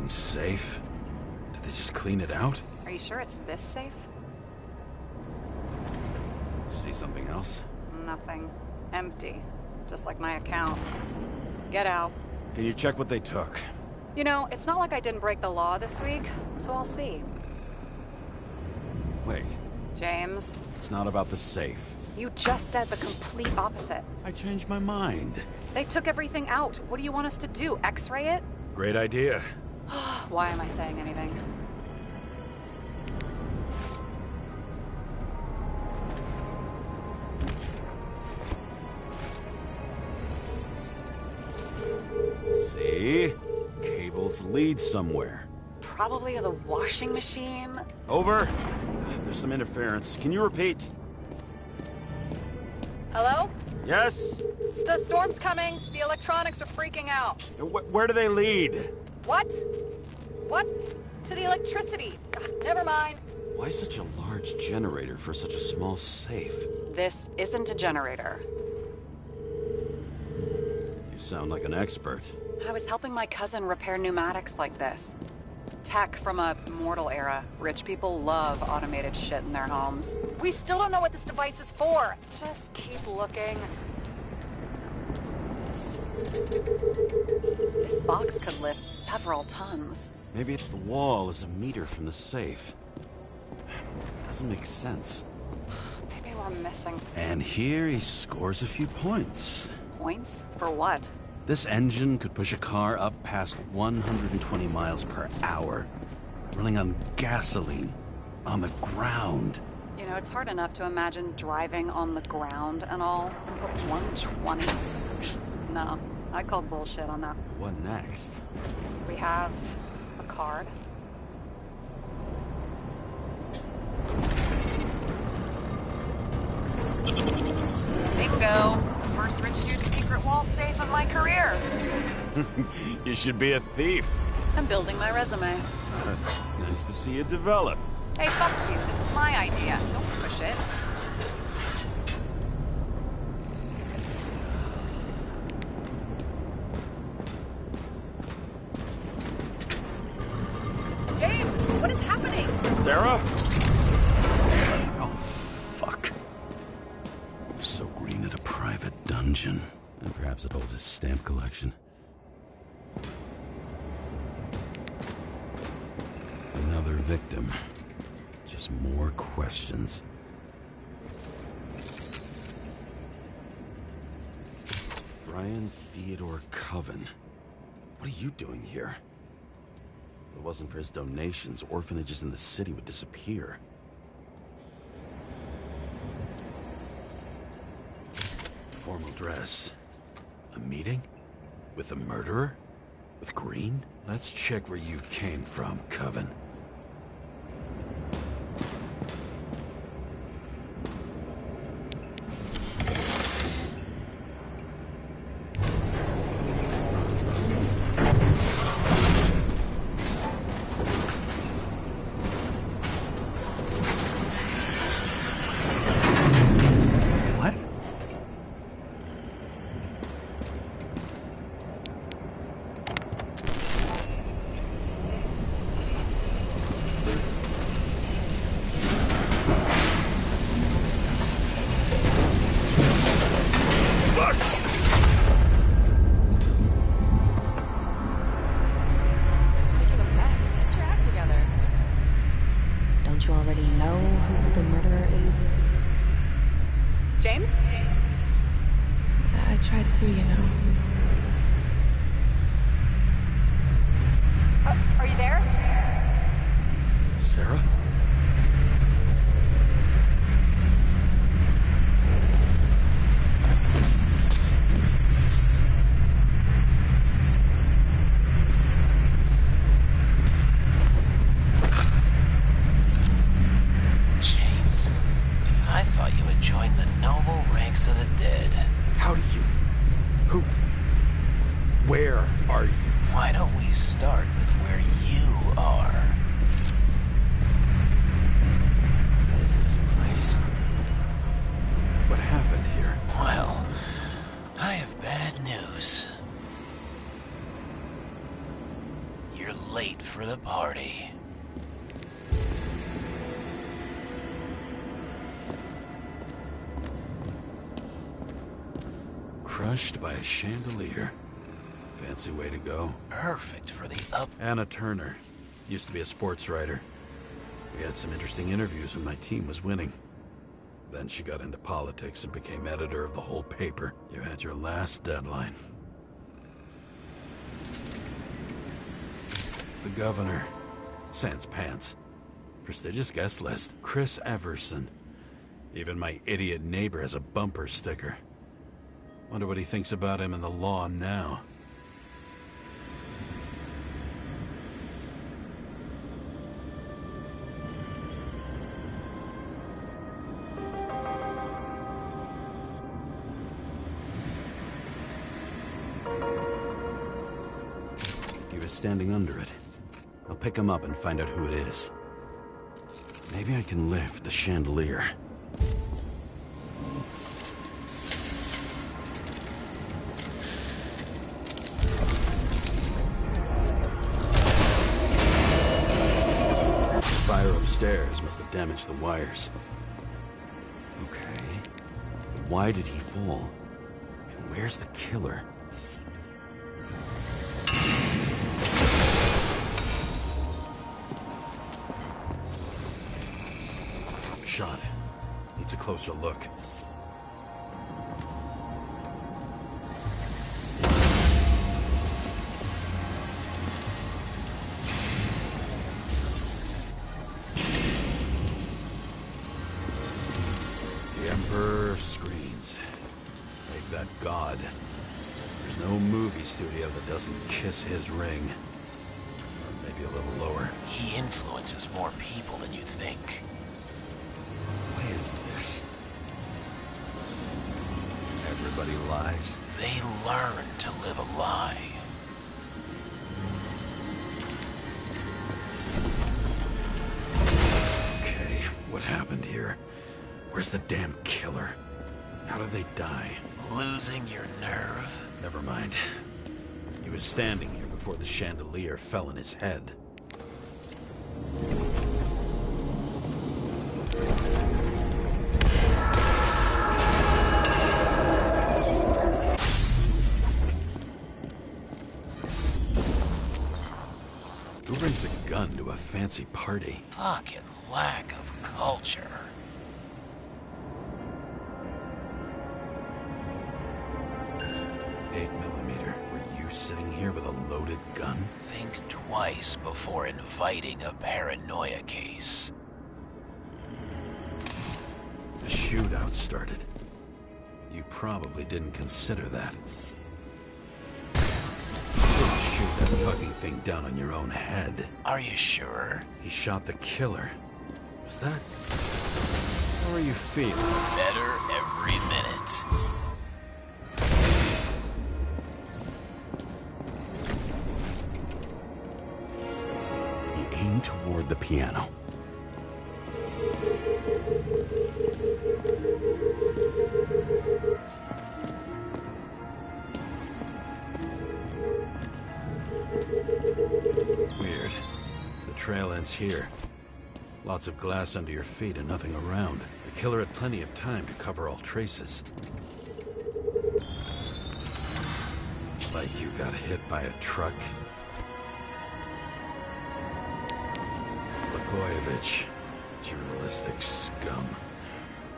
fucking safe? Did they just clean it out? Are you sure it's this safe? See something else? Nothing. Empty. Just like my account. Get out. Can you check what they took? You know, it's not like I didn't break the law this week, so I'll see. Wait, James, it's not about the safe. you just said the complete opposite. I changed my mind. They took everything out. What do you want us to do? X-ray it? Great idea. Why am I saying anything? See? Cables lead somewhere. Probably to the washing machine. Over. There's some interference. Can you repeat? Hello? Yes? Storm's coming. The electronics are freaking out. Where do they lead? What? What? To the electricity. Ugh, never mind. Why such a large generator for such a small safe? This isn't a generator. You sound like an expert. I was helping my cousin repair pneumatics like this. Tech from a mortal era. Rich people love automated shit in their homes. We still don't know what this device is for. Just keep looking. This box could lift several tons. Maybe it's the wall is a meter from the safe. Doesn't make sense. Maybe we're missing And here he scores a few points. points? For what? This engine could push a car up past 120 miles per hour, running on gasoline, on the ground. You know, it's hard enough to imagine driving on the ground and all. But 120? No, I call bullshit on that. What next? We have a card. Bingo! First Rich Dude's secret wall safe of my career. You should be a thief. I'm building my resume. Nice to see you develop. Hey, fuck you. This is my idea. Don't push it. James, what is happening? Sarah? Oh, fuck. So Green at a private dungeon. And perhaps it holds his stamp collection. Another victim. Just more questions. Brian Theodore Coven. What are you doing here? If it wasn't for his donations, orphanages in the city would disappear. Formal dress. A meeting? With a murderer? With Green? Let's check where you came from, Coven. What? Making a mess. Get your act together. Don't you already know who the murderer is? James? I tried to, you know. Are you there? Sarah? James, I thought you had joined the noble ranks of the dead. How do you... Who... Crushed by a chandelier. Fancy way to go. Perfect for the up... Anna Turner. Used to be a sports writer. We had some interesting interviews when my team was winning. Then she got into politics and became editor of the whole paper. You had your last deadline. The governor. Sans pants. Prestigious guest list. Chris Everson. Even my idiot neighbor has a bumper sticker. Wonder what he thinks about him and the law now. He was standing under it. I'll pick him up and find out who it is. Maybe I can lift the chandelier. Fire upstairs must have damaged the wires. Okay. Why did he fall? And where's the killer? Shot. Needs a closer look. The Emperor of Screens. Make that god. There's no movie studio that doesn't kiss his ring. Or maybe a little lower. He influences more people than you think. What is this? Everybody lies? They learn to live a lie. Okay, what happened here? Where's the damn killer? How did they die? Losing your nerve? Never mind. He was standing here before the chandelier fell in his head. Who brings a gun to a fancy party? Fucking lack of culture. Were you sitting here with a loaded gun? Think twice before inviting a paranoia case. The shootout started. You probably didn't consider that. You didn't shoot that fucking thing down on your own head. Are you sure? He shot the killer. Was that... How are you feeling? Better every minute. Aim toward the piano. Weird. The trail ends here. Lots of glass under your feet and nothing around. The killer had plenty of time to cover all traces. Like you got hit by a truck. Blagojevich, journalistic scum.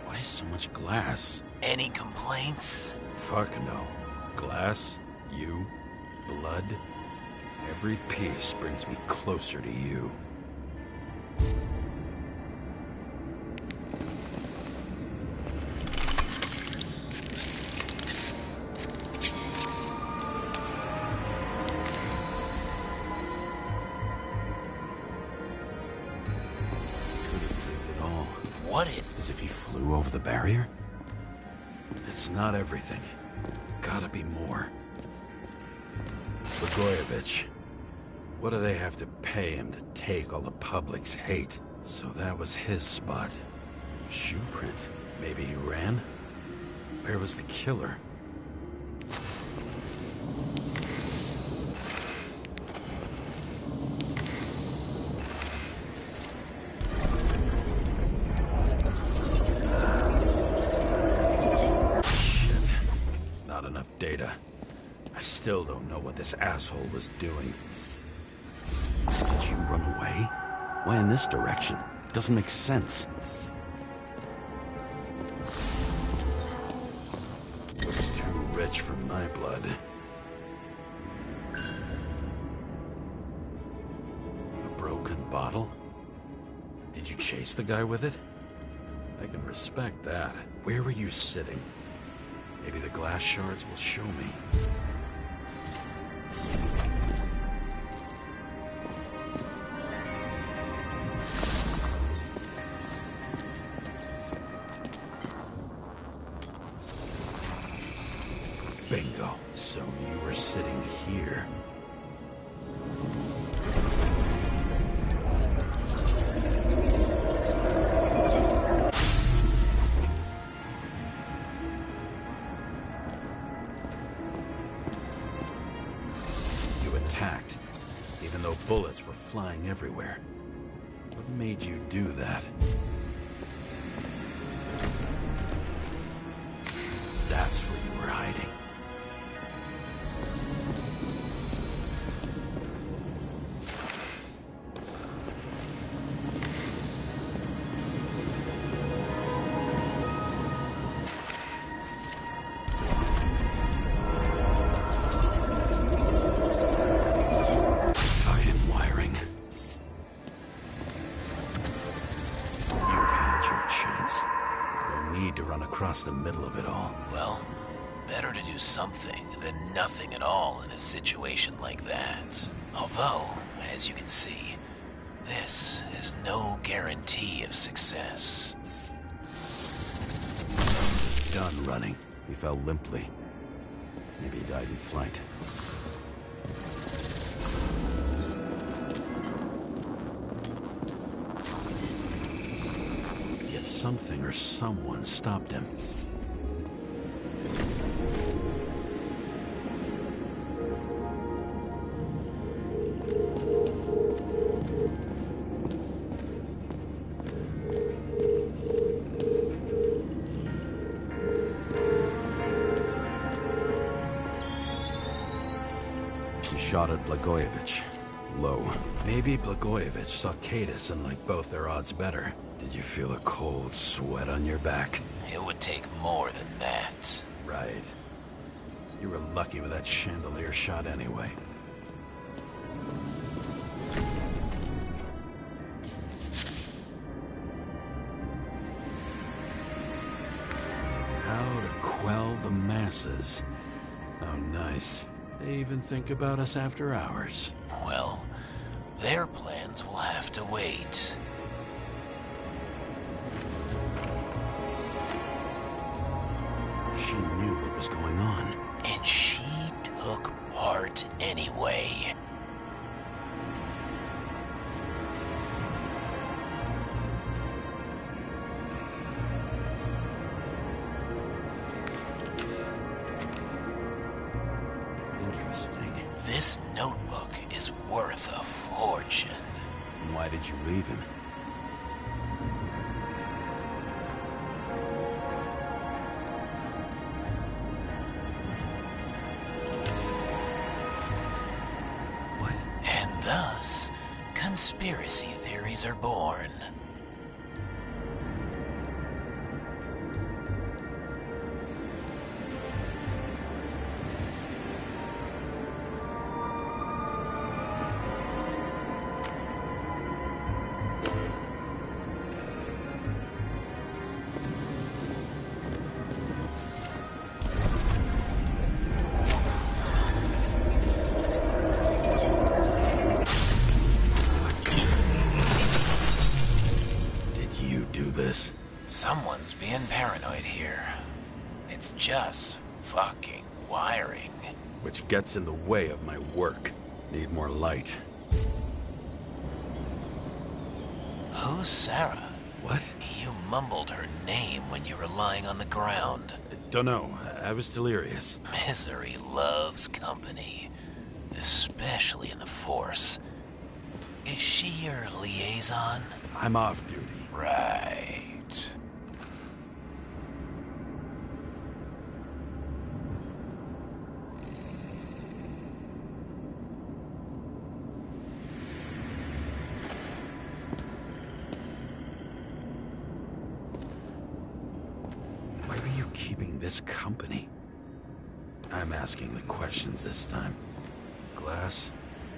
Why so much glass? Any complaints? Fuck no. Glass, you, blood. Every piece brings me closer to you. As if he flew over the barrier? It's not everything. Gotta be more. Blagojevich. What do they have to pay him to take all the public's hate? So that was his spot. Shoe print. Maybe he ran? Where was the killer? data. I still don't know what this asshole was doing. Did you run away? Why in this direction? It doesn't make sense. Looks too rich for my blood. A broken bottle? Did you chase the guy with it? I can respect that. Where were you sitting? Maybe the glass shards will show me. Bingo. So you were sitting here. You attacked, even though bullets were flying everywhere. What made you do that? That's where you were hiding. Fucking wiring. You've had your chance. No need to run across the middle of it all. Well, better to do something than nothing at all in a situation like that. Although, as you can see, this is no guarantee of success. Done running. He fell limply. Maybe he died in flight. Yet something or someone stopped him. Shot at Blagojevich. Low. Maybe Blagojevich saw Cadis and liked both their odds better. Did you feel a cold sweat on your back? It would take more than that. Right. You were lucky with that chandelier shot anyway. How to quell the masses. Oh, nice. They even think about us after hours. Well, their plans will have to wait. She knew what was going on. And she took part anyway. Interesting. This notebook is worth a fortune. And why did you leave him? What? And thus, conspiracy theories are born. Someone's being paranoid here. It's just fucking wiring. Which gets in the way of my work. Need more light. Who's Sarah? What? You mumbled her name when you were lying on the ground. Dunno. I was delirious. Misery loves company. Especially in the Force. Is she your liaison? I'm off duty. Right. keeping this company? I'm asking the questions this time. Glass?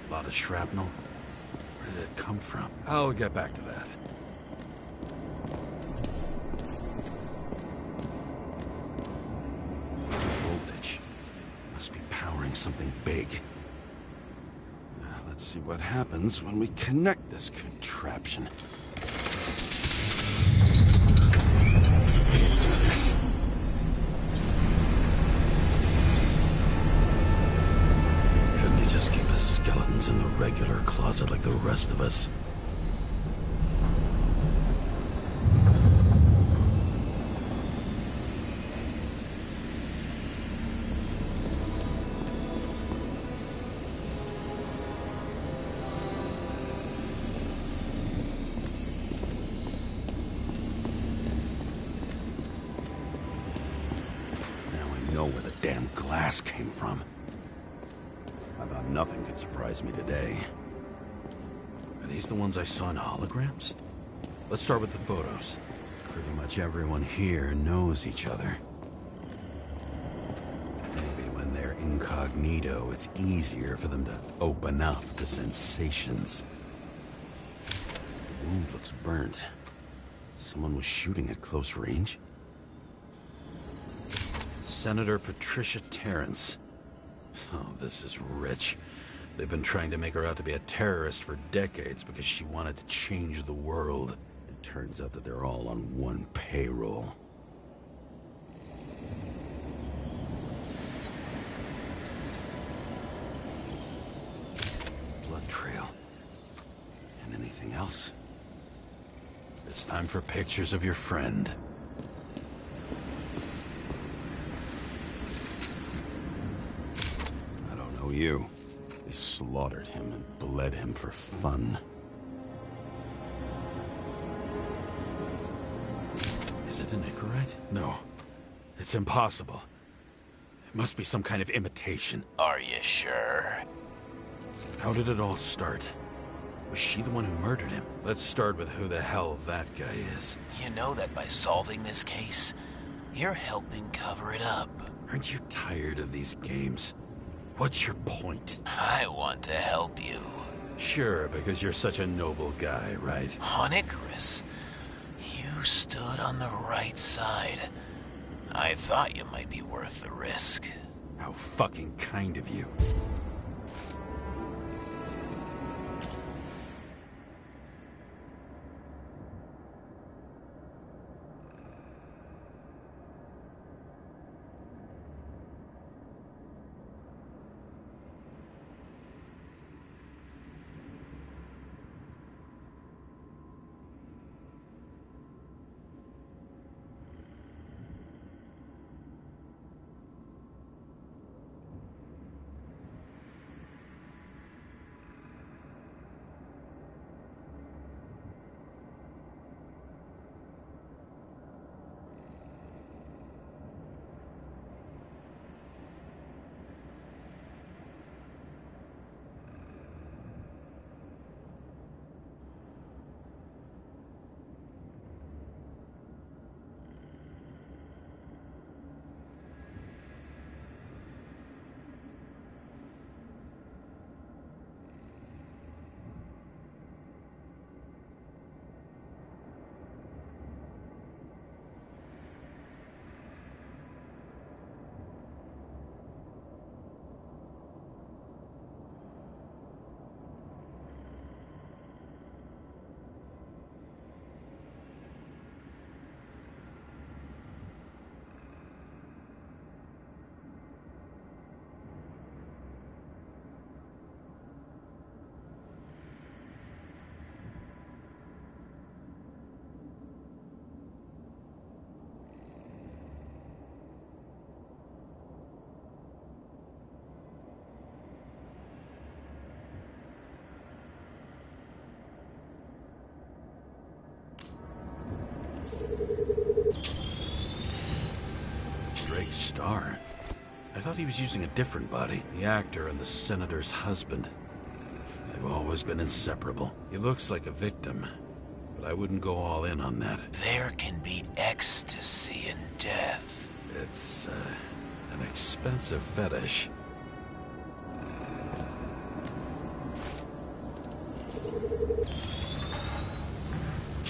A lot of shrapnel? Where did it come from? I'll get back to that. Voltage. Must be powering something big. Let's see what happens when we connect this contraption. Couldn't you just keep his skeletons in the regular closet like the rest of us? Where the damn glass came from. I thought nothing could surprise me today. Are these the ones I saw in holograms? Let's start with the photos. Pretty much everyone here knows each other. Maybe when they're incognito, it's easier for them to open up to sensations. The wound looks burnt. Someone was shooting at close range? Senator Patricia Terrence. Oh, this is rich. They've been trying to make her out to be a terrorist for decades because she wanted to change the world. It turns out that they're all on one payroll. Blood trail. And anything else? It's time for pictures of your friend. You. They slaughtered him and bled him for fun. Is it a Nicorite? No. It's impossible. It must be some kind of imitation. Are you sure? How did it all start? Was she the one who murdered him? Let's start with who the hell that guy is. You know that by solving this case, you're helping cover it up. Aren't you tired of these games? What's your point? I want to help you. Sure, because you're such a noble guy, right? On Icarus, you stood on the right side. I thought you might be worth the risk. How fucking kind of you. Starr. I thought he was using a different body. The actor and the senator's husband. They've always been inseparable. He looks like a victim, but I wouldn't go all in on that. There can be ecstasy in death. It's, an expensive fetish.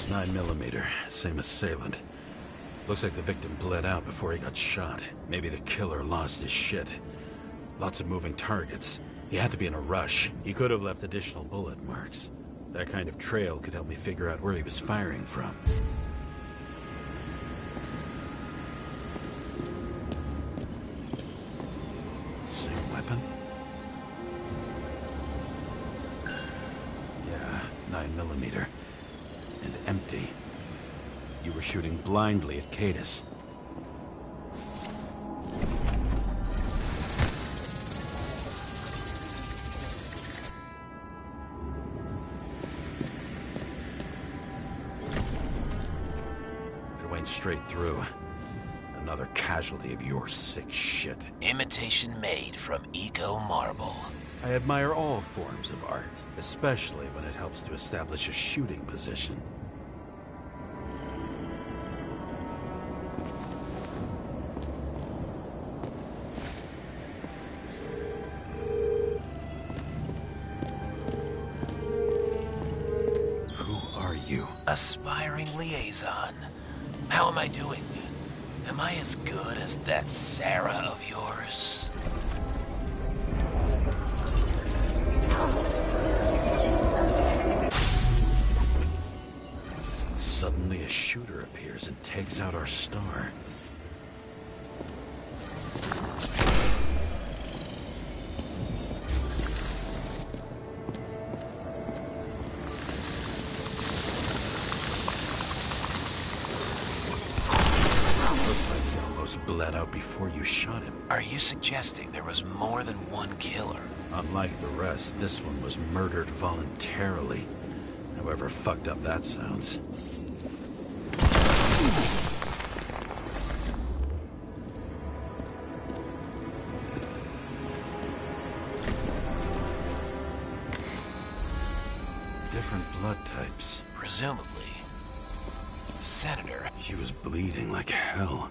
9mm, same assailant. Looks like the victim bled out before he got shot. Maybe the killer lost his shit. Lots of moving targets. He had to be in a rush. He could have left additional bullet marks. That kind of trail could help me figure out where he was firing from. Same weapon? Yeah, 9mm. And empty. You were shooting blindly at Cadus. It went straight through. Another casualty of your sick shit. Imitation made from Eco Marble. I admire all forms of art, especially when it helps to establish a shooting position. Who are you? Aspiring liaison. How am I doing? Am I as good as that Sarah of yours? Suddenly a shooter appears and takes out our star. Looks like he almost bled out before you shot him. Are you suggesting there was more than one killer? Unlike the rest, this one was murdered voluntarily. However fucked up that sounds. Different blood types. Presumably. The Senator. She was bleeding like hell.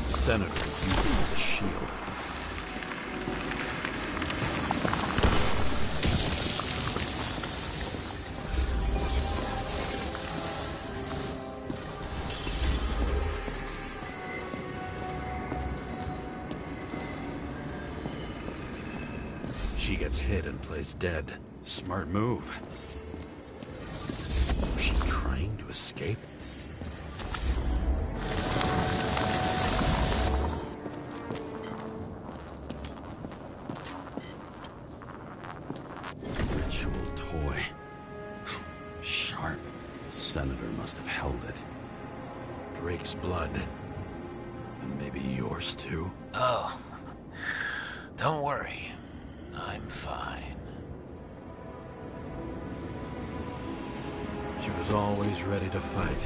Senator used him as a shield. She gets hit and plays dead. Smart move. Was she trying to escape? Ritual toy. Sharp. The Senator must have held it. Drake's blood. And maybe yours too? Oh. Don't worry. I'm fine. She was always ready to fight.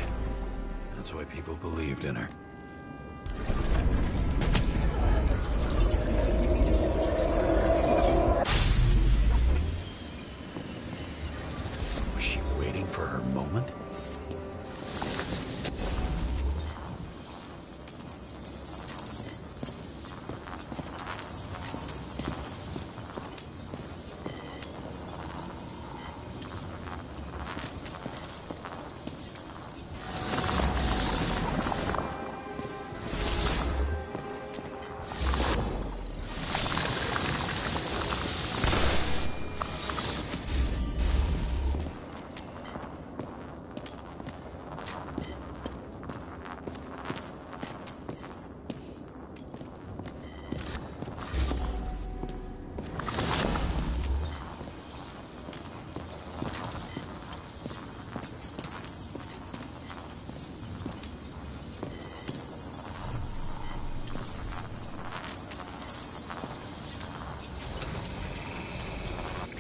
That's why people believed in her. Was she waiting for her moment?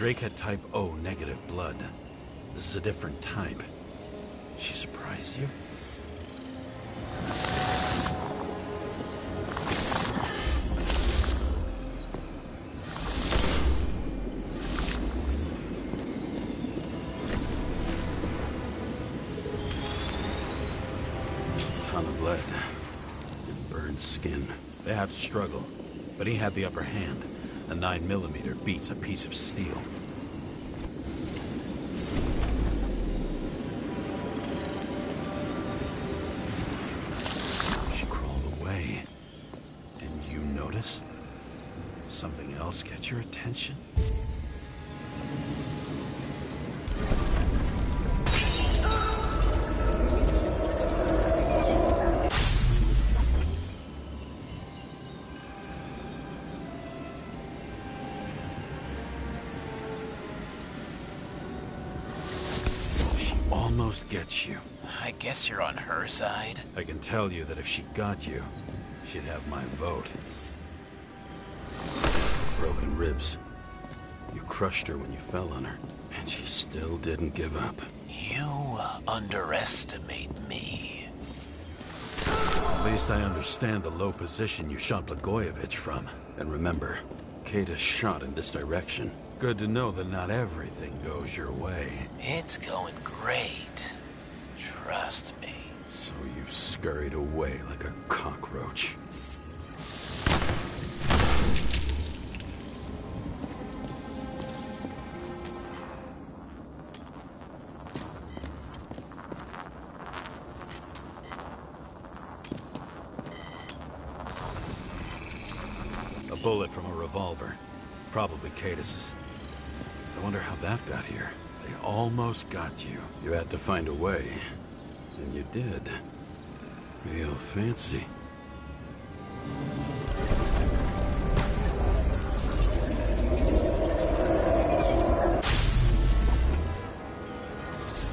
Drake had type O negative blood. This is a different type. She surprised you? Ton of lead. And burned skin. They had to struggle, but he had the upper hand. A 9mm beats a piece of steel. She crawled away. Didn't you notice? Something else catch your attention? Almost gets you. I guess you're on her side. I can tell you that if she got you, she'd have my vote. Broken ribs. You crushed her when you fell on her, and she still didn't give up. You underestimate me. At least I understand the low position you shot Blagojevich from. And remember, Kata's shot in this direction. Good to know that not everything goes your way. It's going great. Trust me. So you scurried away like a cockroach. A bullet from a revolver. Probably Katis's. I wonder how that got here. They almost got you. You had to find a way. And you did. Real fancy.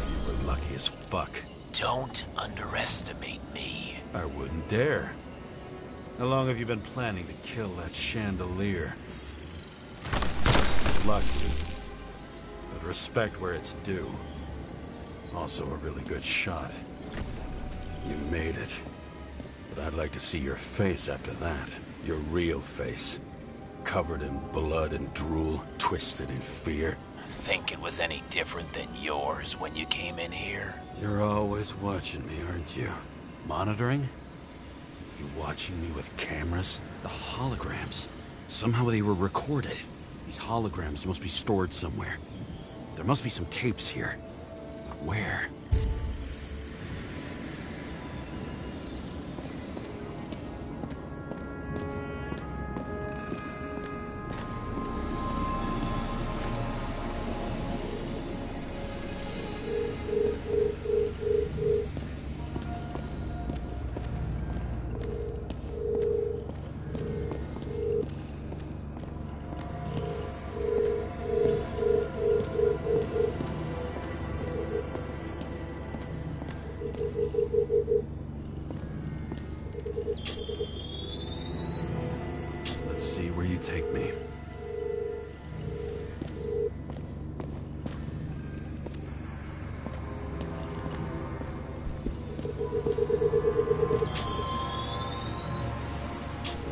You were lucky as fuck. Don't underestimate me. I wouldn't dare. How long have you been planning to kill that chandelier? Lucky. But respect where it's due. Also a really good shot. You made it. But I'd like to see your face after that. Your real face. Covered in blood and drool, twisted in fear. Think it was any different than yours when you came in here? You're always watching me, aren't you? Monitoring? You watching me with cameras? The holograms. Somehow they were recorded. These holograms must be stored somewhere. There must be some tapes here. But where? Let's see where you take me.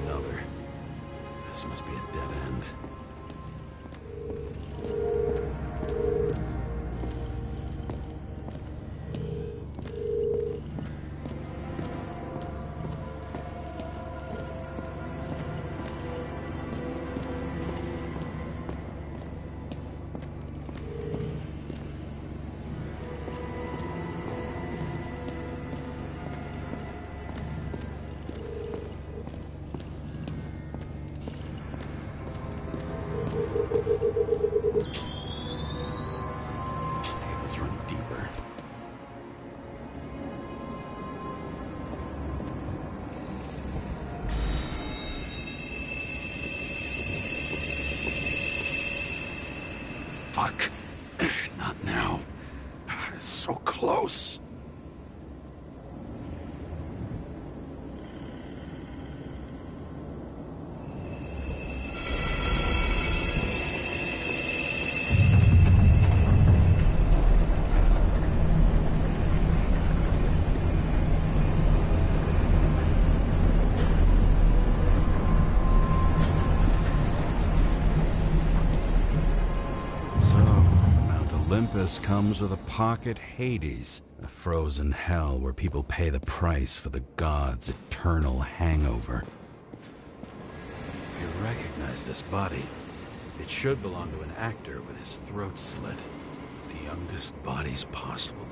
Another. This must be a dead end. Let's run deeper. Fuck. Not now. It's so close. Olympus comes with a pocket Hades, a frozen hell where people pay the price for the gods' eternal hangover. You recognize this body. It should belong to an actor with his throat slit. The youngest bodies possible.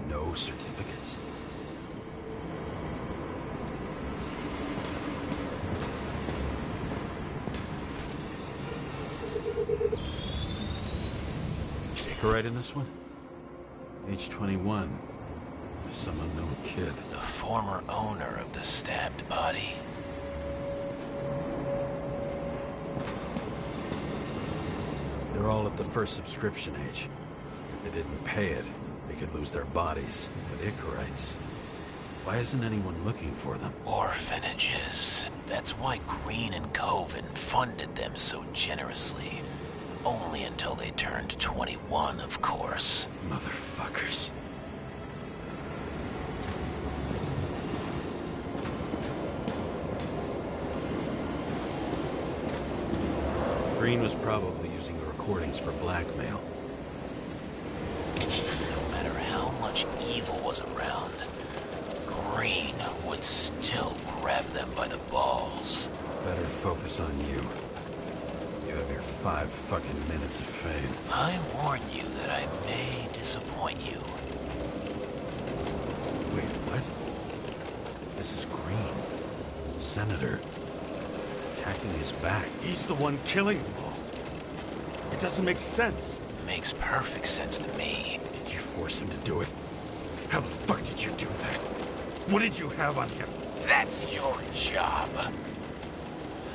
No certificates. Right in this one? Age 21. Some unknown kid. The former owner of the stabbed body. They're all at the first subscription age. If they didn't pay it, they could lose their bodies. But Icarites... Why isn't anyone looking for them? Orphanages. That's why Green and Coven funded them so generously. Only until they turned 21, of course. Motherfuckers. Green was probably using the recordings for blackmail. No matter how much evil was around, Green would still grab them by the balls. Better focus on you. You have your 5 fucking minutes of fame. I warn you that I may disappoint you. Wait, what? This is Green. Senator. Attacking his back. He's the one killing them all. It doesn't make sense. Makes perfect sense to me. Did you force him to do it? How the fuck did you do that? What did you have on him? That's your job.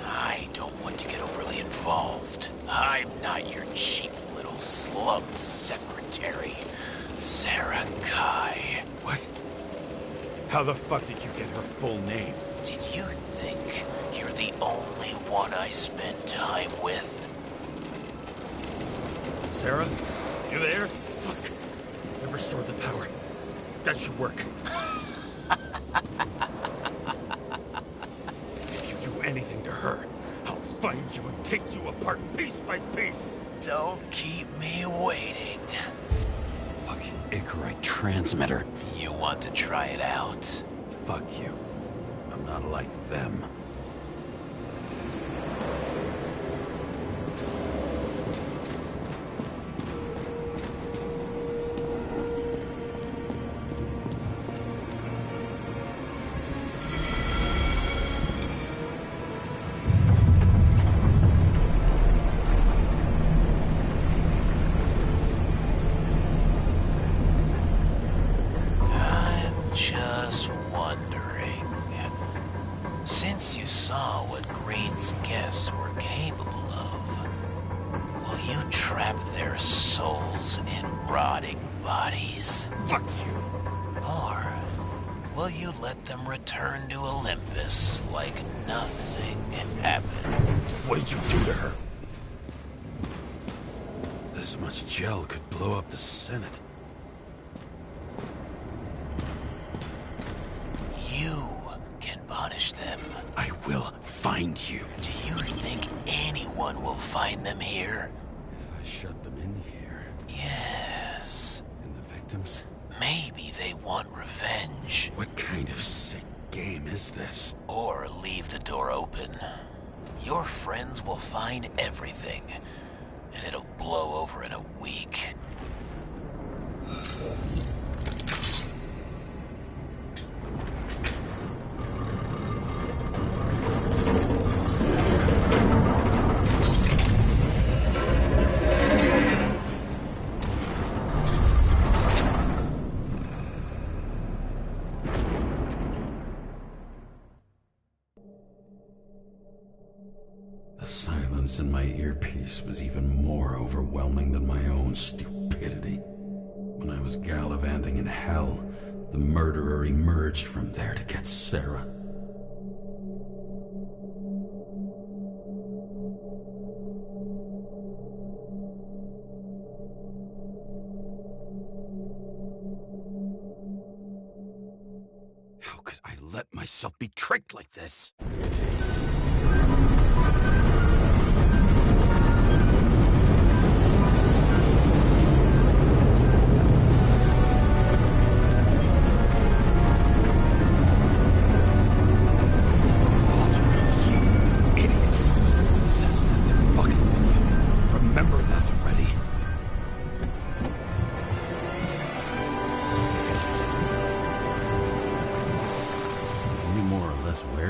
I don't want to get overly involved. I'm not your cheap little slum secretary, Sarah Guy. What? How the fuck did you get her full name? Did you think you're the only one I spend time with? Sarah? You there? Fuck. I've restored the power. That should work. If you do anything to her, I'll find you and take you apart piece by piece. Don't keep me waiting. Fucking Icarite transmitter. You want to try it out? Fuck you. I'm not like them. Just wondering, since you saw what Green's guests were capable of, will you trap their souls in rotting bodies? Fuck you. Or will you let them return to Olympus like nothing happened? What did you do to her? This much gel could blow up the Senate. You can punish them. I will find you. Do you think anyone will find them here? If I shut them in here. Yes. And the victims? Maybe they want revenge. What kind of sick game is this? Or leave the door open. Your friends will find everything, and it'll blow over in a week. The silence in my earpiece was even more overwhelming than my own stupidity. When I was gallivanting in hell, the murderer emerged from there to get Sarah. How could I let myself be tricked like this?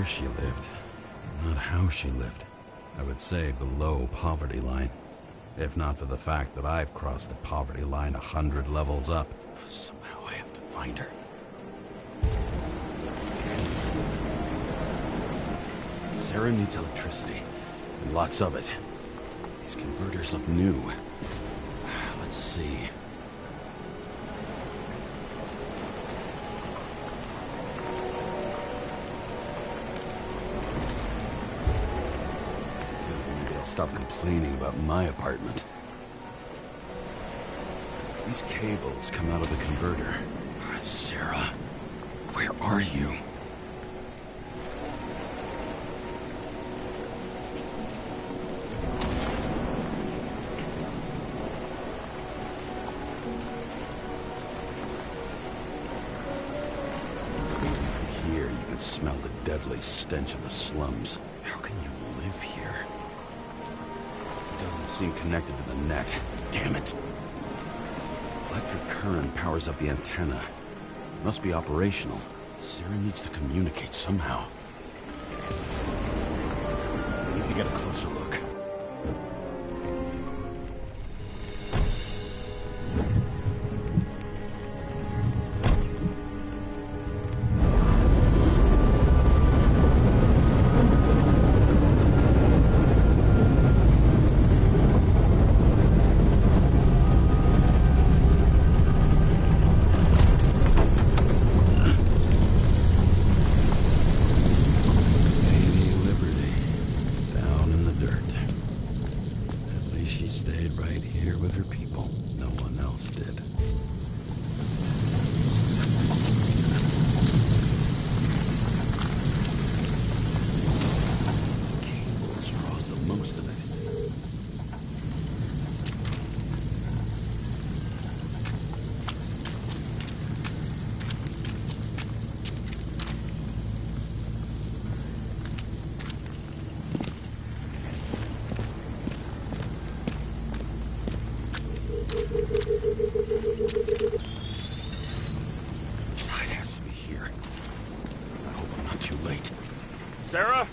where she lived, not how she lived. I would say below poverty line. If not for the fact that I've crossed the poverty line 100 levels up. Somehow I have to find her. Sarah needs electricity, and lots of it. These converters look new. Let's see. Maybe I'll stop complaining about my apartment. These cables come out of the converter. Sarah, where are you? From here, you can smell the deadly stench of the slums. How can you live here? It doesn't seem connected to the net. Damn it. Electric current powers up the antenna. It must be operational. Sarah needs to communicate somehow. I need to get a closer look. Sarah?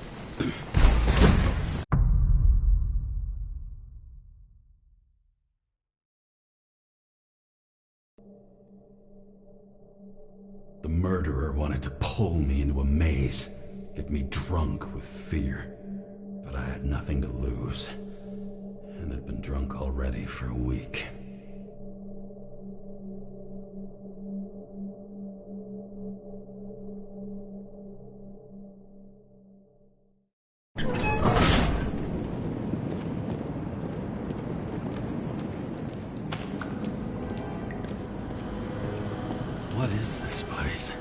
The murderer wanted to pull me into a maze, get me drunk with fear. But I had nothing to lose, and had been drunk already for a week. What is this place?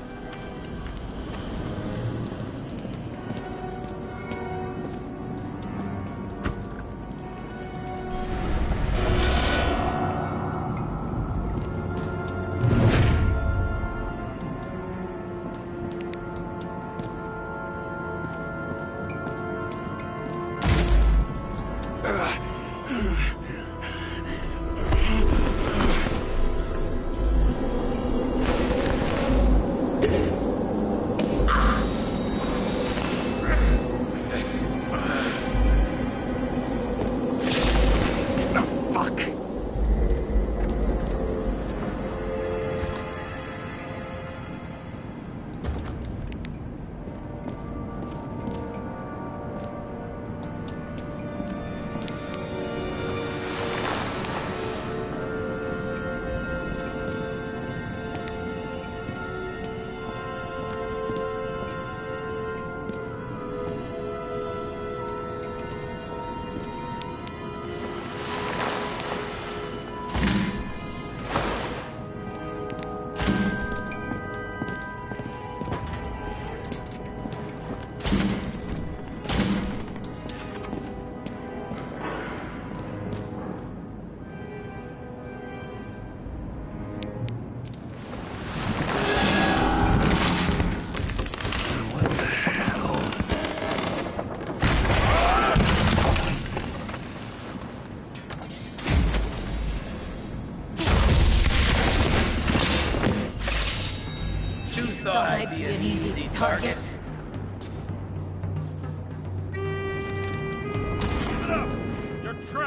Thought I'd be an easy target.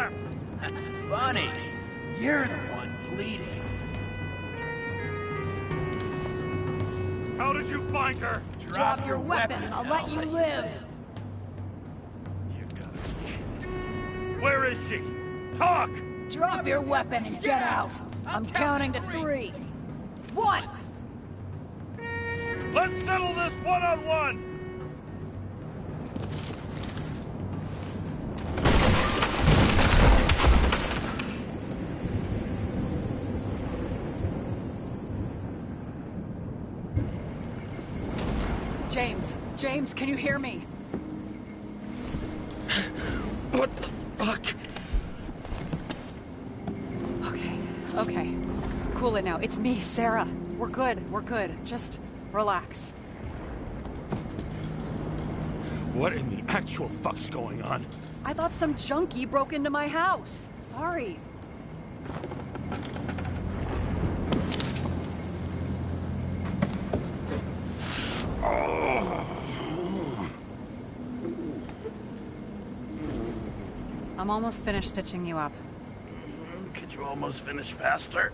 trapped! Funny. You're the one bleeding. How did you find her? Drop your weapon and I'll let you live. You gotta be kidding. Where is she? Talk! Drop your weapon and get out. I'm counting to 3. 1! Let's settle this one-on-one! James, can you hear me? What the fuck? Okay. Cool it now. It's me, Sarah. We're good. Just relax. What in the actual fuck's going on? I thought some junkie broke into my house. Sorry. I'm almost finished stitching you up. Could you almost finish faster?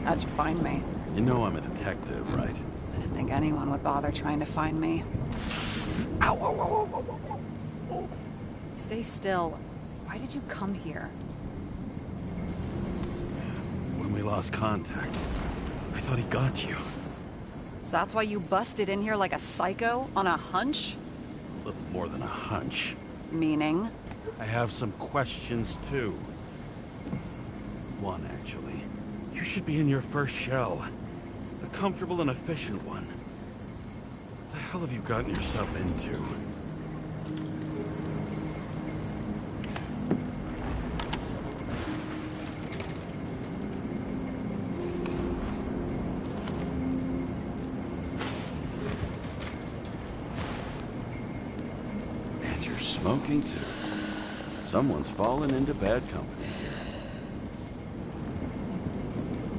How'd you find me? You know I'm a detective, right? I didn't think anyone would bother trying to find me. Ow, ow, ow, ow, ow, ow. Stay still. Why did you come here? When we lost contact, I thought he got you. So that's why you busted in here like a psycho on a hunch? A little more than a hunch. Meaning? I have some questions, too. One, actually. You should be in your first shell. The comfortable and efficient one. What the hell have you gotten yourself into? And you're smoking, too. Someone's fallen into bad company.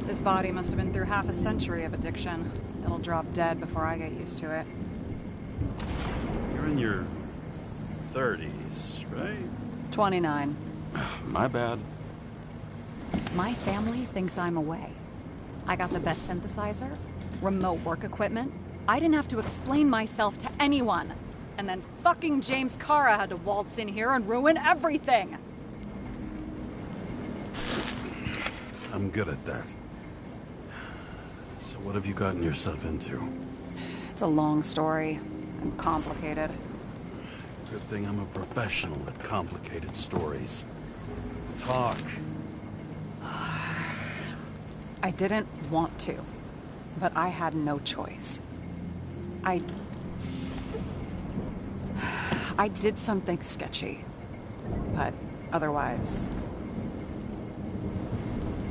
His body must have been through half a century of addiction. It'll drop dead before I get used to it. You're in your 30s, right? 29. My bad. My family thinks I'm away. I got the best synthesizer, remote work equipment. I didn't have to explain myself to anyone. And then fucking James Kara had to waltz in here and ruin everything. I'm good at that. So what have you gotten yourself into? It's a long story and complicated. Good thing I'm a professional at complicated stories. Talk. I didn't want to, but I had no choice. I did something sketchy, but otherwise...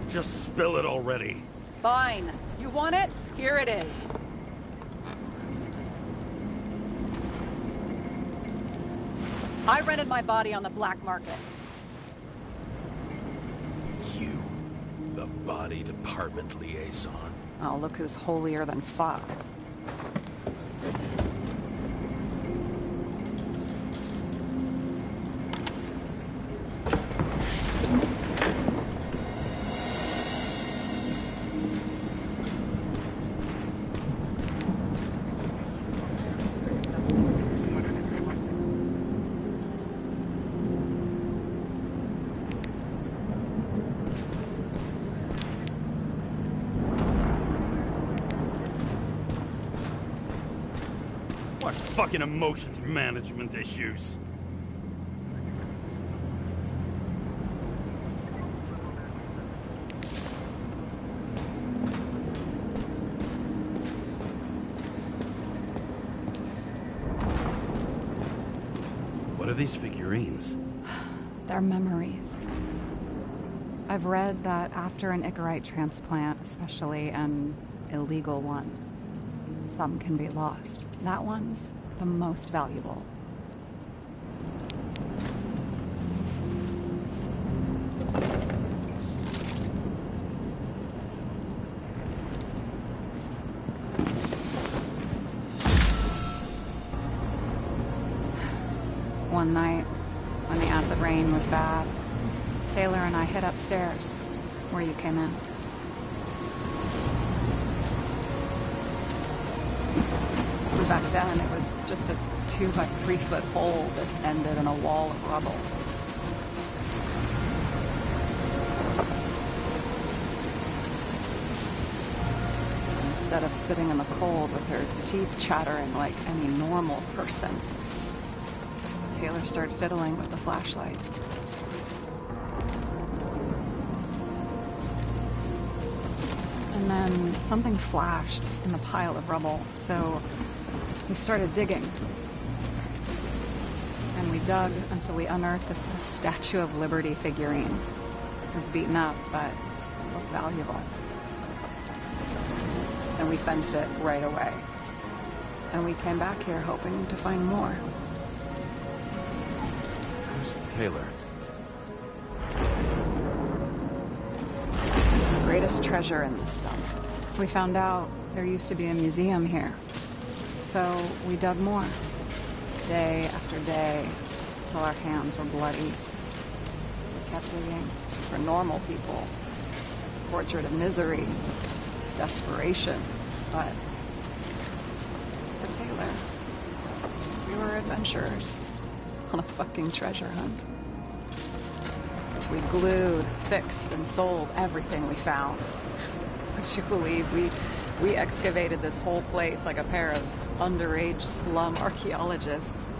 Just spill it already. Fine. You want it? Here it is. I rented my body on the black market. You, the body department liaison. Oh, look who's holier than fuck. What fucking emotions management issues? What are these figurines? They're memories. I've read that after an Icarite transplant, especially an illegal one, some can be lost. That one's the most valuable. One night, when the acid rain was bad, Taylor and I hid upstairs, where you came in. And back then, it was just a 2 by 3 foot hole that ended in a wall of rubble. Instead of sitting in the cold with her teeth chattering like any normal person, Taylor started fiddling with the flashlight. And then something flashed in the pile of rubble, so we started digging. And we dug until we unearthed this Statue of Liberty figurine. It was beaten up, but it looked valuable. And we fenced it right away. And we came back here hoping to find more. Who's Taylor? The greatest treasure in this dump. We found out there used to be a museum here. So we dug more. Day after day, till our hands were bloody. We kept digging for normal people. A portrait of misery, desperation, but for Taylor, we were adventurers on a fucking treasure hunt. We glued, fixed, and sold everything we found. Would you believe we excavated this whole place like a pair of underage slum archaeologists?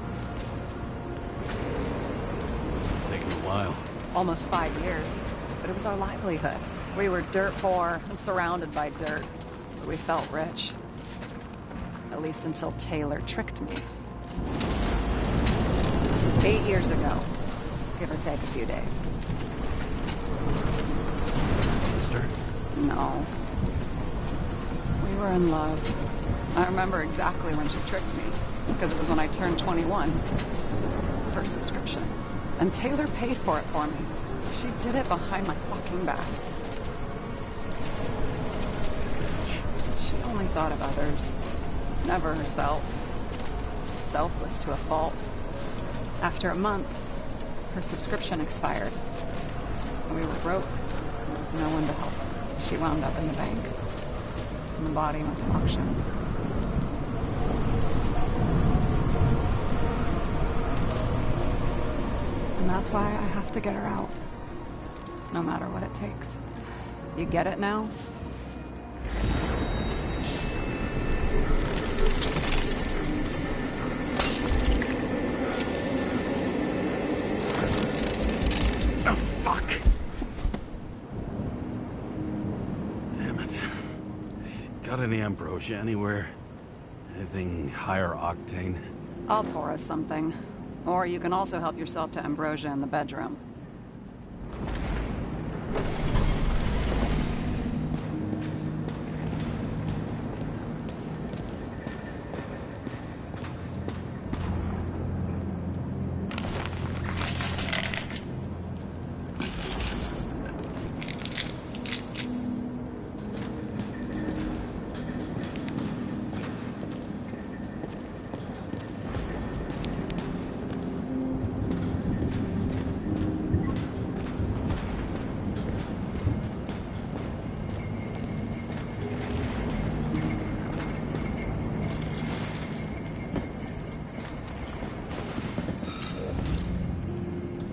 Must have taken a while. Almost 5 years, but it was our livelihood. We were dirt poor and surrounded by dirt, but we felt rich. At least until Taylor tricked me. 8 years ago, give or take a few days. Sister? No. We were in love. I remember exactly when she tricked me, because it was when I turned 21. First subscription. And Taylor paid for it for me. She did it behind my fucking back. She only thought of others, never herself. Selfless to a fault. After a month, her subscription expired. And we were broke. There was no one to help. She wound up in the bank. And the body went to auction. And that's why I have to get her out. No matter what it takes. You get it now? Oh, fuck! Damn it. Got any ambrosia anywhere? Anything higher octane? I'll pour us something. Or you can also help yourself to ambrosia in the bedroom.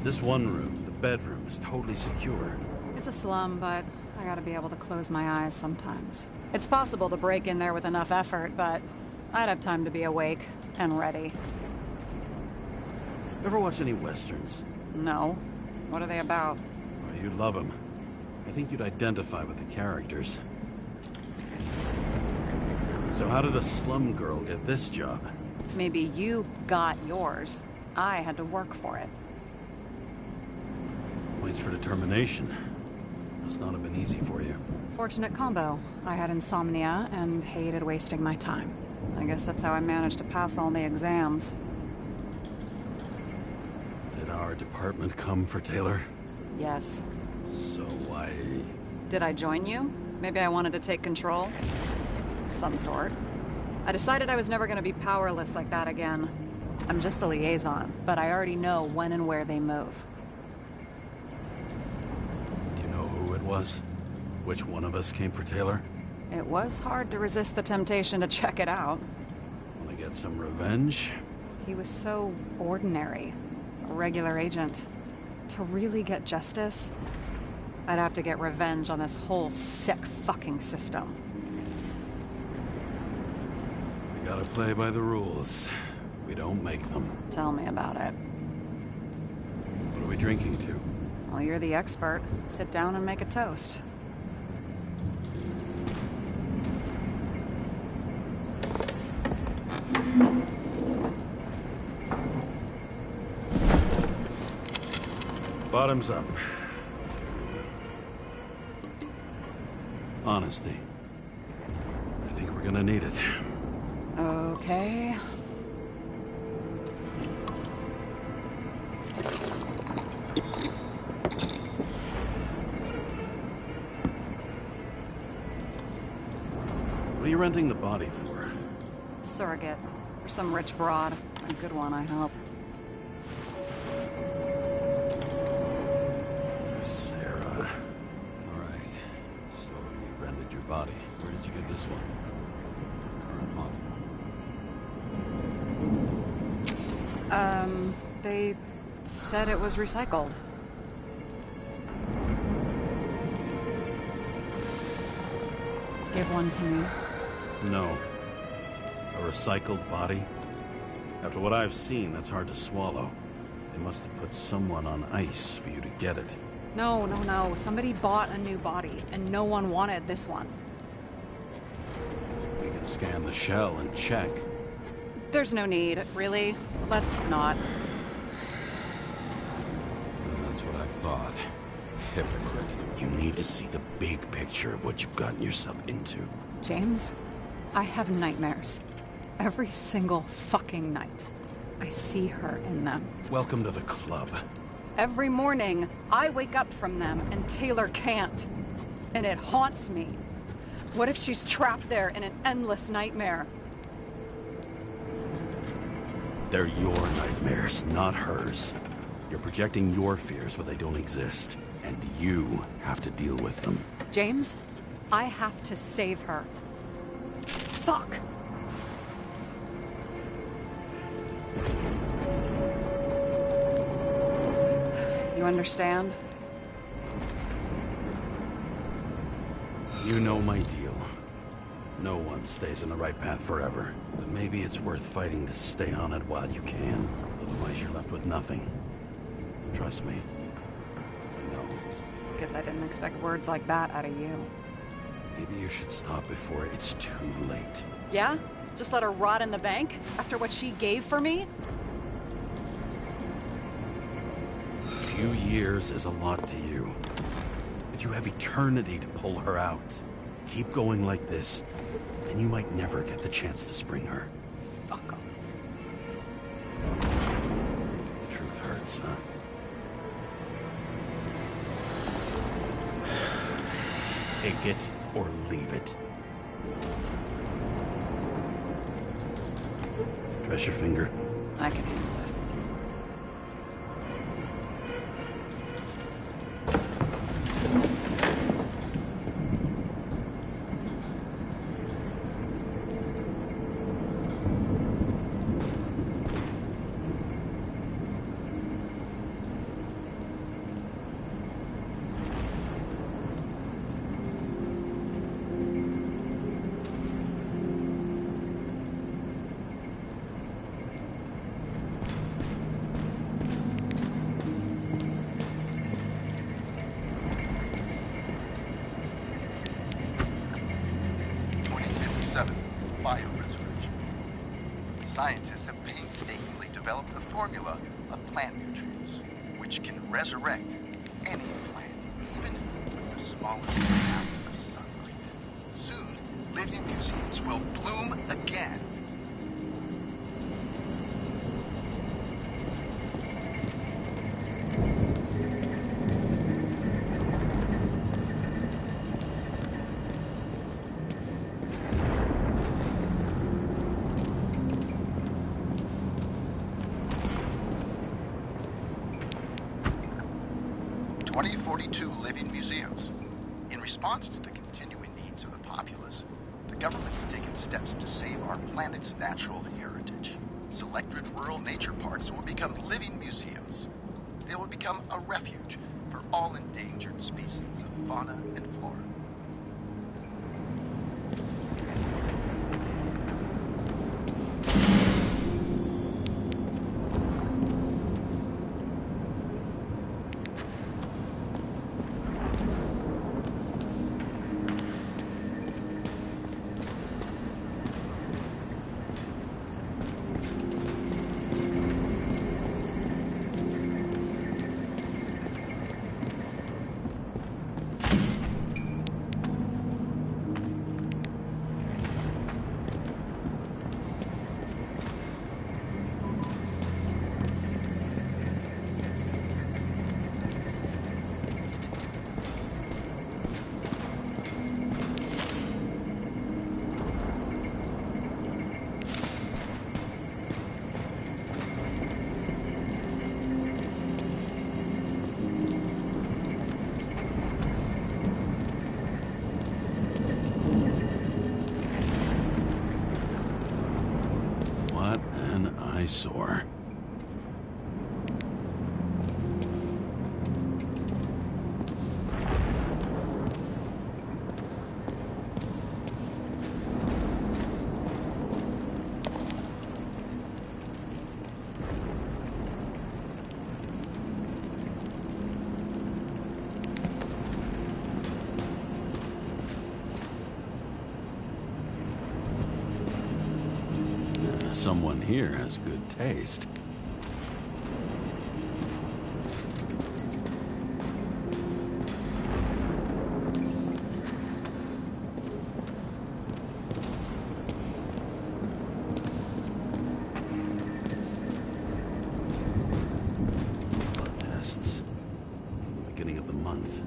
This one room, the bedroom, is totally secure. It's a slum, but I gotta be able to close my eyes sometimes. It's possible to break in there with enough effort, but I'd have time to be awake and ready. Ever watch any westerns? No. What are they about? Oh, you'd love them. I think you'd identify with the characters. So how did a slum girl get this job? Maybe you got yours. I had to work for it. Points for determination. Must not have been easy for you. Fortunate combo. I had insomnia and hated wasting my time. I guess that's how I managed to pass all the exams. Did our department come for Taylor? Yes. So why... Did I join you? Maybe I wanted to take control? Some sort. I decided I was never gonna be powerless like that again. I'm just a liaison, but I already know when and where they move. Do you know who it was? Which one of us came for Taylor? It was hard to resist the temptation to check it out. Want to get some revenge? He was so ordinary. A regular agent. To really get justice, I'd have to get revenge on this whole sick fucking system. We gotta play by the rules. We don't make them. Tell me about it. What are we drinking to? Well, you're the expert. Sit down and make a toast. Bottoms up. Honesty. I think we're gonna need it. Okay. What are you renting the body for? Surrogate. For some rich broad. A good one, I hope. Sarah. Alright. So you rented your body. Where did you get this one? Current model. They said it was recycled. Give one to me. No. A recycled body? After what I've seen, that's hard to swallow. They must have put someone on ice for you to get it. No. Somebody bought a new body, and no one wanted this one. We can scan the shell and check. There's no need, really. Let's not. Well, that's what I thought. Hypocrite. You need to see the big picture of what you've gotten yourself into. James, I have nightmares. Every single fucking night. I see her in them. Welcome to the club. Every morning, I wake up from them and Taylor can't. And it haunts me. What if she's trapped there in an endless nightmare? They're your nightmares, not hers. You're projecting your fears where they don't exist. And you have to deal with them. James, I have to save her. Fuck! You understand? You know my deal. No one stays on the right path forever. But maybe it's worth fighting to stay on it while you can. Otherwise you're left with nothing. Trust me. I know. Guess I didn't expect words like that out of you. Maybe you should stop before it's too late. Yeah? Just let her rot in the bank? After what she gave for me? A few years is a lot to you. But you have eternity to pull her out. Keep going like this, and you might never get the chance to spring her. Fuck off. The truth hurts, huh? Take it or leave it. Dress your finger. I can handle it. Bioresurrection. Scientists have painstakingly developed a formula of plant nutrients, which can resurrect any plant, even with the smallest amount of sunlight. Soon, living museums will bloom again. 2042 living museums. In response to the continuing needs of the populace, the government has taken steps to save our planet's natural heritage. Selected rural nature parks will become living museums. They will become a refuge for all endangered species of fauna and flora. Eyesore. Someone here has good taste. Blood tests. Beginning of the month.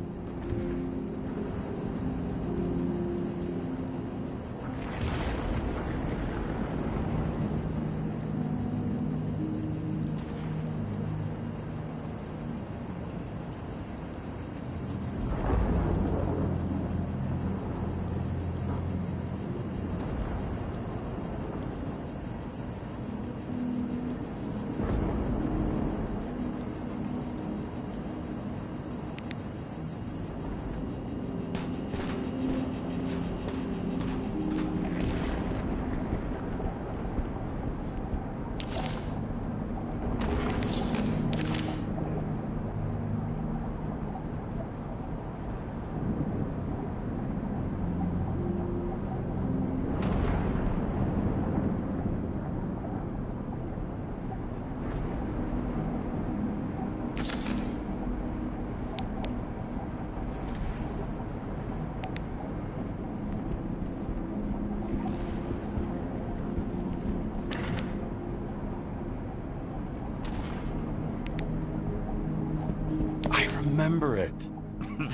Remember it.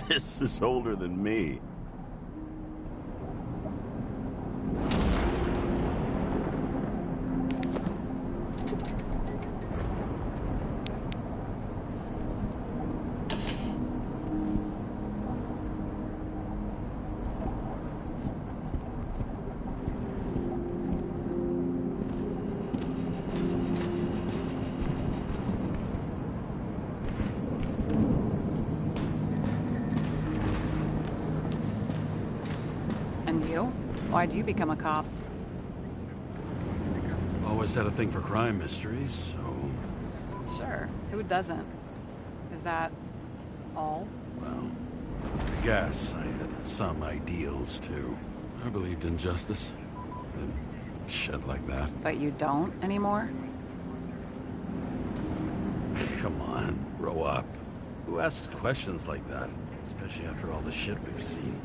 This is older than me. Why'd you become a cop? Always had a thing for crime mysteries, so... Sure. Who doesn't? Is that all? Well, I guess I had some ideals, too. I believed in justice. And shit like that. But you don't anymore? Come on, grow up. Who asks questions like that? Especially after all the shit we've seen.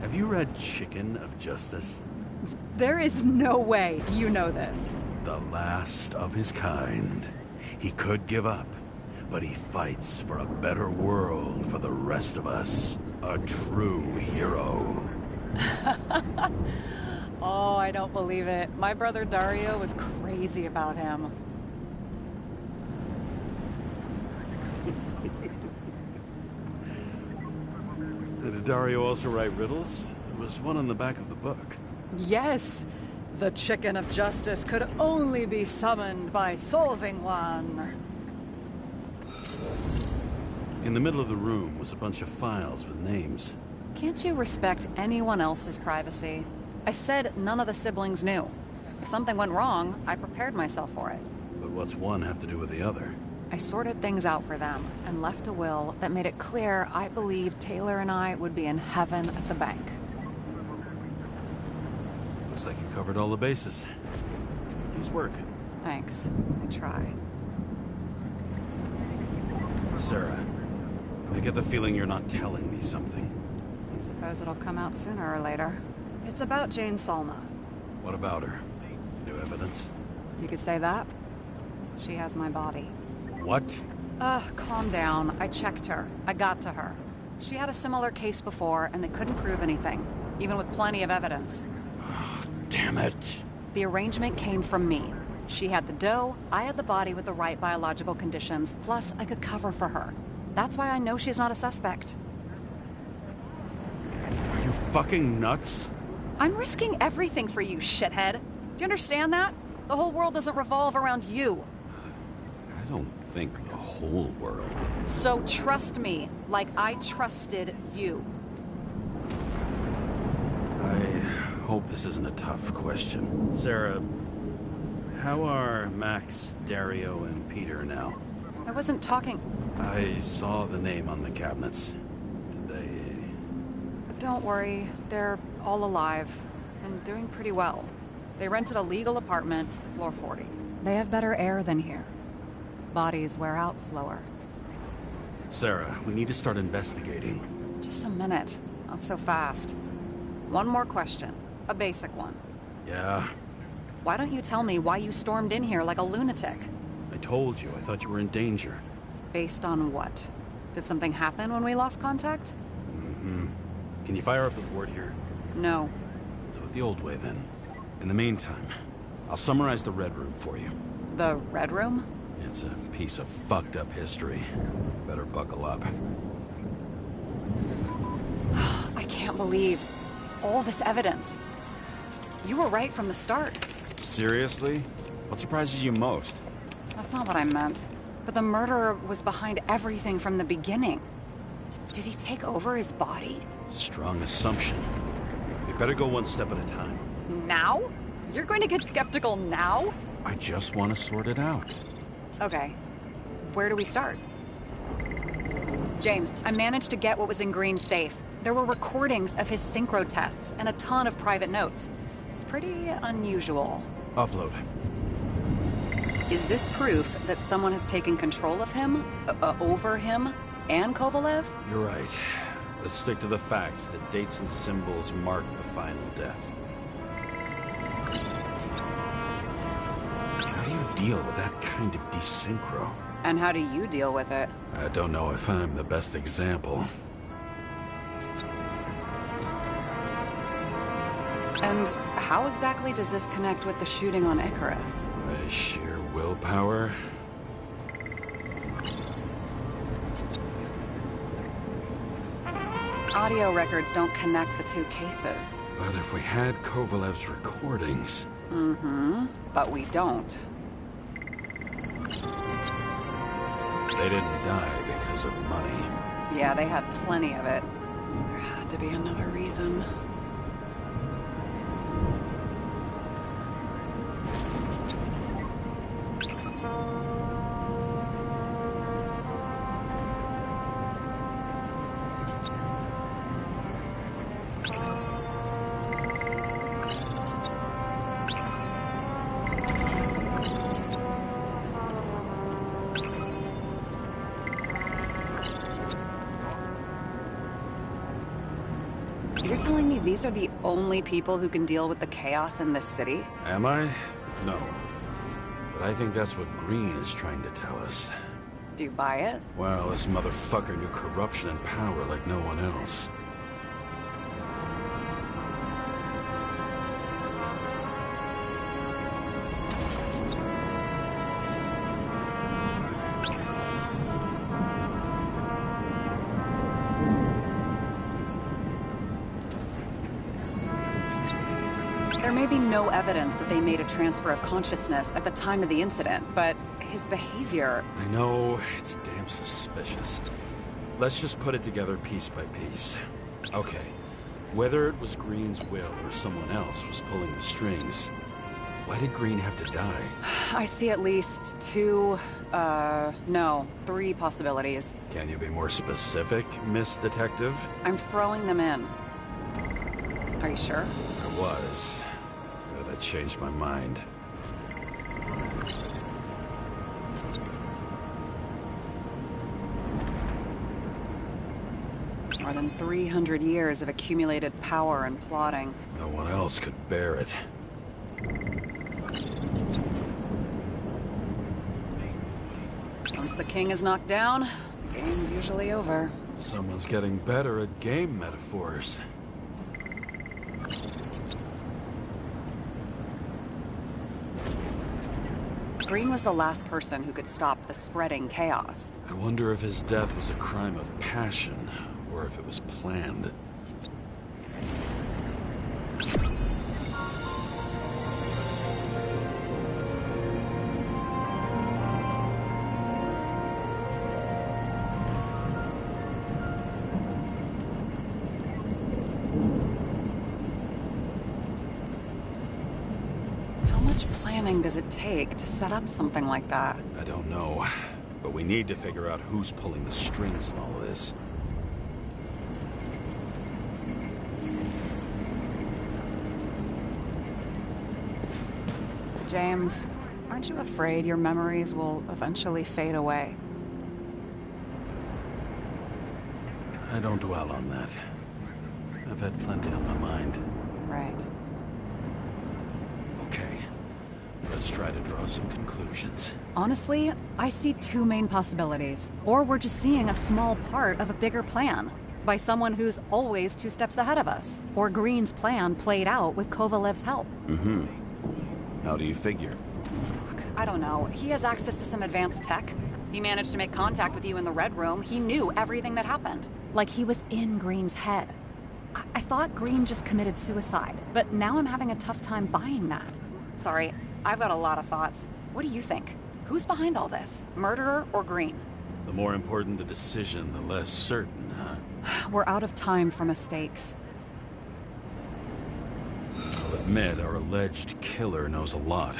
Have you read Chicken of Justice? There is no way you know this. The last of his kind. He could give up, but he fights for a better world for the rest of us. A true hero. Oh, I don't believe it. My brother Dario was crazy about him. Did Dario also write riddles? There was one on the back of the book. Yes! The chicken of justice could only be summoned by solving one. In the middle of the room was a bunch of files with names. Can't you respect anyone else's privacy? I said none of the siblings knew. If something went wrong, I prepared myself for it. But what's one have to do with the other? I sorted things out for them and left a will that made it clear I believed Taylor and I would be in heaven at the bank. Looks like you covered all the bases. Nice work. Thanks. I tried. Sarah, I get the feeling you're not telling me something. I suppose it'll come out sooner or later. It's about Jane Salma. What about her? New evidence? You could say that. She has my body. What? Calm down. I checked her. I got to her. She had a similar case before, and they couldn't prove anything, even with plenty of evidence. Damn it. The arrangement came from me. She had the dough, I had the body with the right biological conditions, plus I could cover for her. That's why I know she's not a suspect. Are you fucking nuts? I'm risking everything for you, shithead. Do you understand that? The whole world doesn't revolve around you. I don't think the whole world. So trust me, like I trusted you. I hope this isn't a tough question. Sarah, how are Max, Dario, and Peter now? I wasn't talking... I saw the name on the cabinets. Did they... Don't worry, they're all alive and doing pretty well. They rented a legal apartment, floor 40. They have better air than here. Bodies wear out slower. Sarah, we need to start investigating. Just a minute. Not so fast. One more question. A basic one. Yeah? Why don't you tell me why you stormed in here like a lunatic? I told you, I thought you were in danger. Based on what? Did something happen when we lost contact? Mm-hmm. Can you fire up the board here? No. Do it the old way, then. In the meantime, I'll summarize the Red Room for you. The Red Room? It's a piece of fucked up history. Better buckle up. I can't believe all this evidence. You were right from the start. Seriously? What surprises you most? That's not what I meant. But the murderer was behind everything from the beginning. Did he take over his body? Strong assumption. We better go one step at a time. Now? You're going to get skeptical now? I just want to sort it out. Okay. Where do we start? James, I managed to get what was in Green's safe. There were recordings of his synchro tests and a ton of private notes. It's pretty unusual. Upload. Is this proof that someone has taken control of him? Over him? And Kovalev? You're right. Let's stick to the facts. The dates and symbols mark the final death. How do you deal with that kind of desynchro? And how do you deal with it? I don't know if I'm the best example. And how exactly does this connect with the shooting on Icarus? By sheer willpower? Audio records don't connect the two cases. But if we had Kovalev's recordings... Mm-hmm. But we don't. They didn't die because of money. Yeah, they had plenty of it. There had to be another reason. You're telling me these are the only people who can deal with the chaos in this city? Am I? No. But I think that's what Green is trying to tell us. Do you buy it? Well, this motherfucker knew corruption and power like no one else. There may be no evidence that they made a transfer of consciousness at the time of the incident, but his behavior... I know, it's damn suspicious. Let's just put it together piece by piece. Okay, whether it was Green's will or someone else was pulling the strings, why did Green have to die? I see at least three possibilities. Can you be more specific, Miss Detective? I'm throwing them in. Are you sure? I was, but I changed my mind. More than 300 years of accumulated power and plotting. No one else could bear it. Once the king is knocked down, the game's usually over. Someone's getting better at game metaphors. Green was the last person who could stop the spreading chaos. I wonder if his death was a crime of passion, or if it was planned. Does it take to set up something like that? I don't know, but we need to figure out who's pulling the strings in all this. James, aren't you afraid your memories will eventually fade away? I don't dwell on that. I've had plenty on my mind. Right. Okay. Let's try to draw some conclusions. Honestly, I see two main possibilities. Or we're just seeing a small part of a bigger plan. By someone who's always 2 steps ahead of us. Or Green's plan played out with Kovalev's help. Mm-hmm. How do you figure? Fuck, I don't know. He has access to some advanced tech. He managed to make contact with you in the Red Room. He knew everything that happened. Like he was in Green's head. I thought Green just committed suicide, but now I'm having a tough time buying that. Sorry, I've got a lot of thoughts. What do you think? Who's behind all this? Murderer or Green? The more important the decision, the less certain, huh? We're out of time for mistakes. I'll admit our alleged killer knows a lot,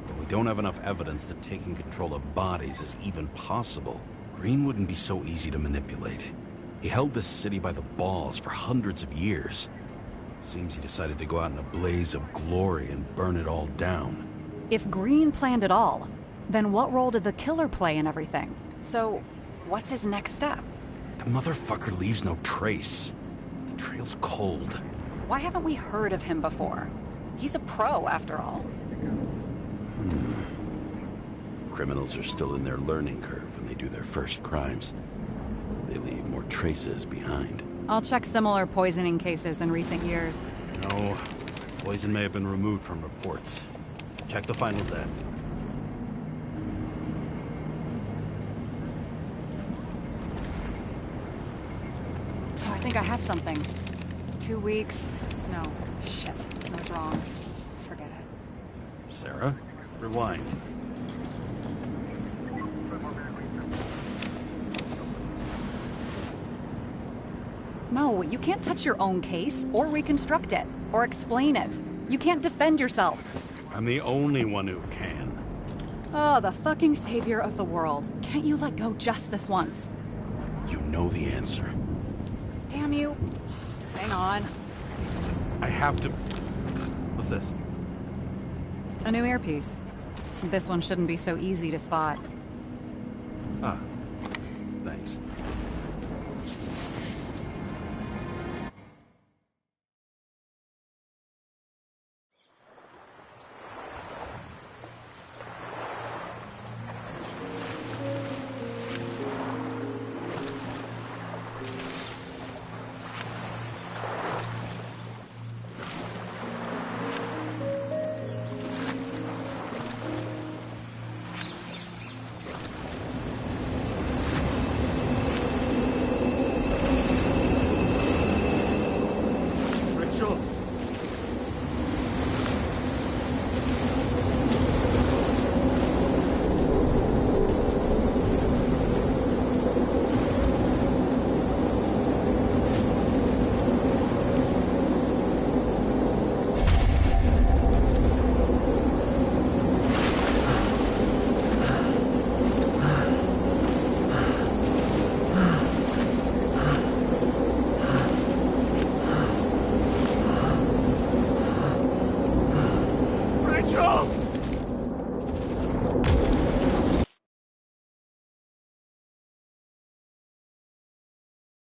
but we don't have enough evidence that taking control of bodies is even possible. Green wouldn't be so easy to manipulate. He held this city by the balls for hundreds of years. Seems he decided to go out in a blaze of glory and burn it all down. If Green planned it all, then what role did the killer play in everything? So, what's his next step? The motherfucker leaves no trace. The trail's cold. Why haven't we heard of him before? He's a pro, after all. Criminals are still in their learning curve when they do their first crimes. They leave more traces behind. I'll check similar poisoning cases in recent years. No, poison may have been removed from reports. Check the final death. Oh, I think I have something. 2 weeks. No, shit. I was wrong. Forget it. Sarah, rewind. No, you can't touch your own case, or reconstruct it, or explain it. You can't defend yourself. I'm the only one who can. Oh, the fucking savior of the world. Can't you let go just this once? You know the answer. Damn you. Hang on. I have to... What's this? A new earpiece. This one shouldn't be so easy to spot. Ah,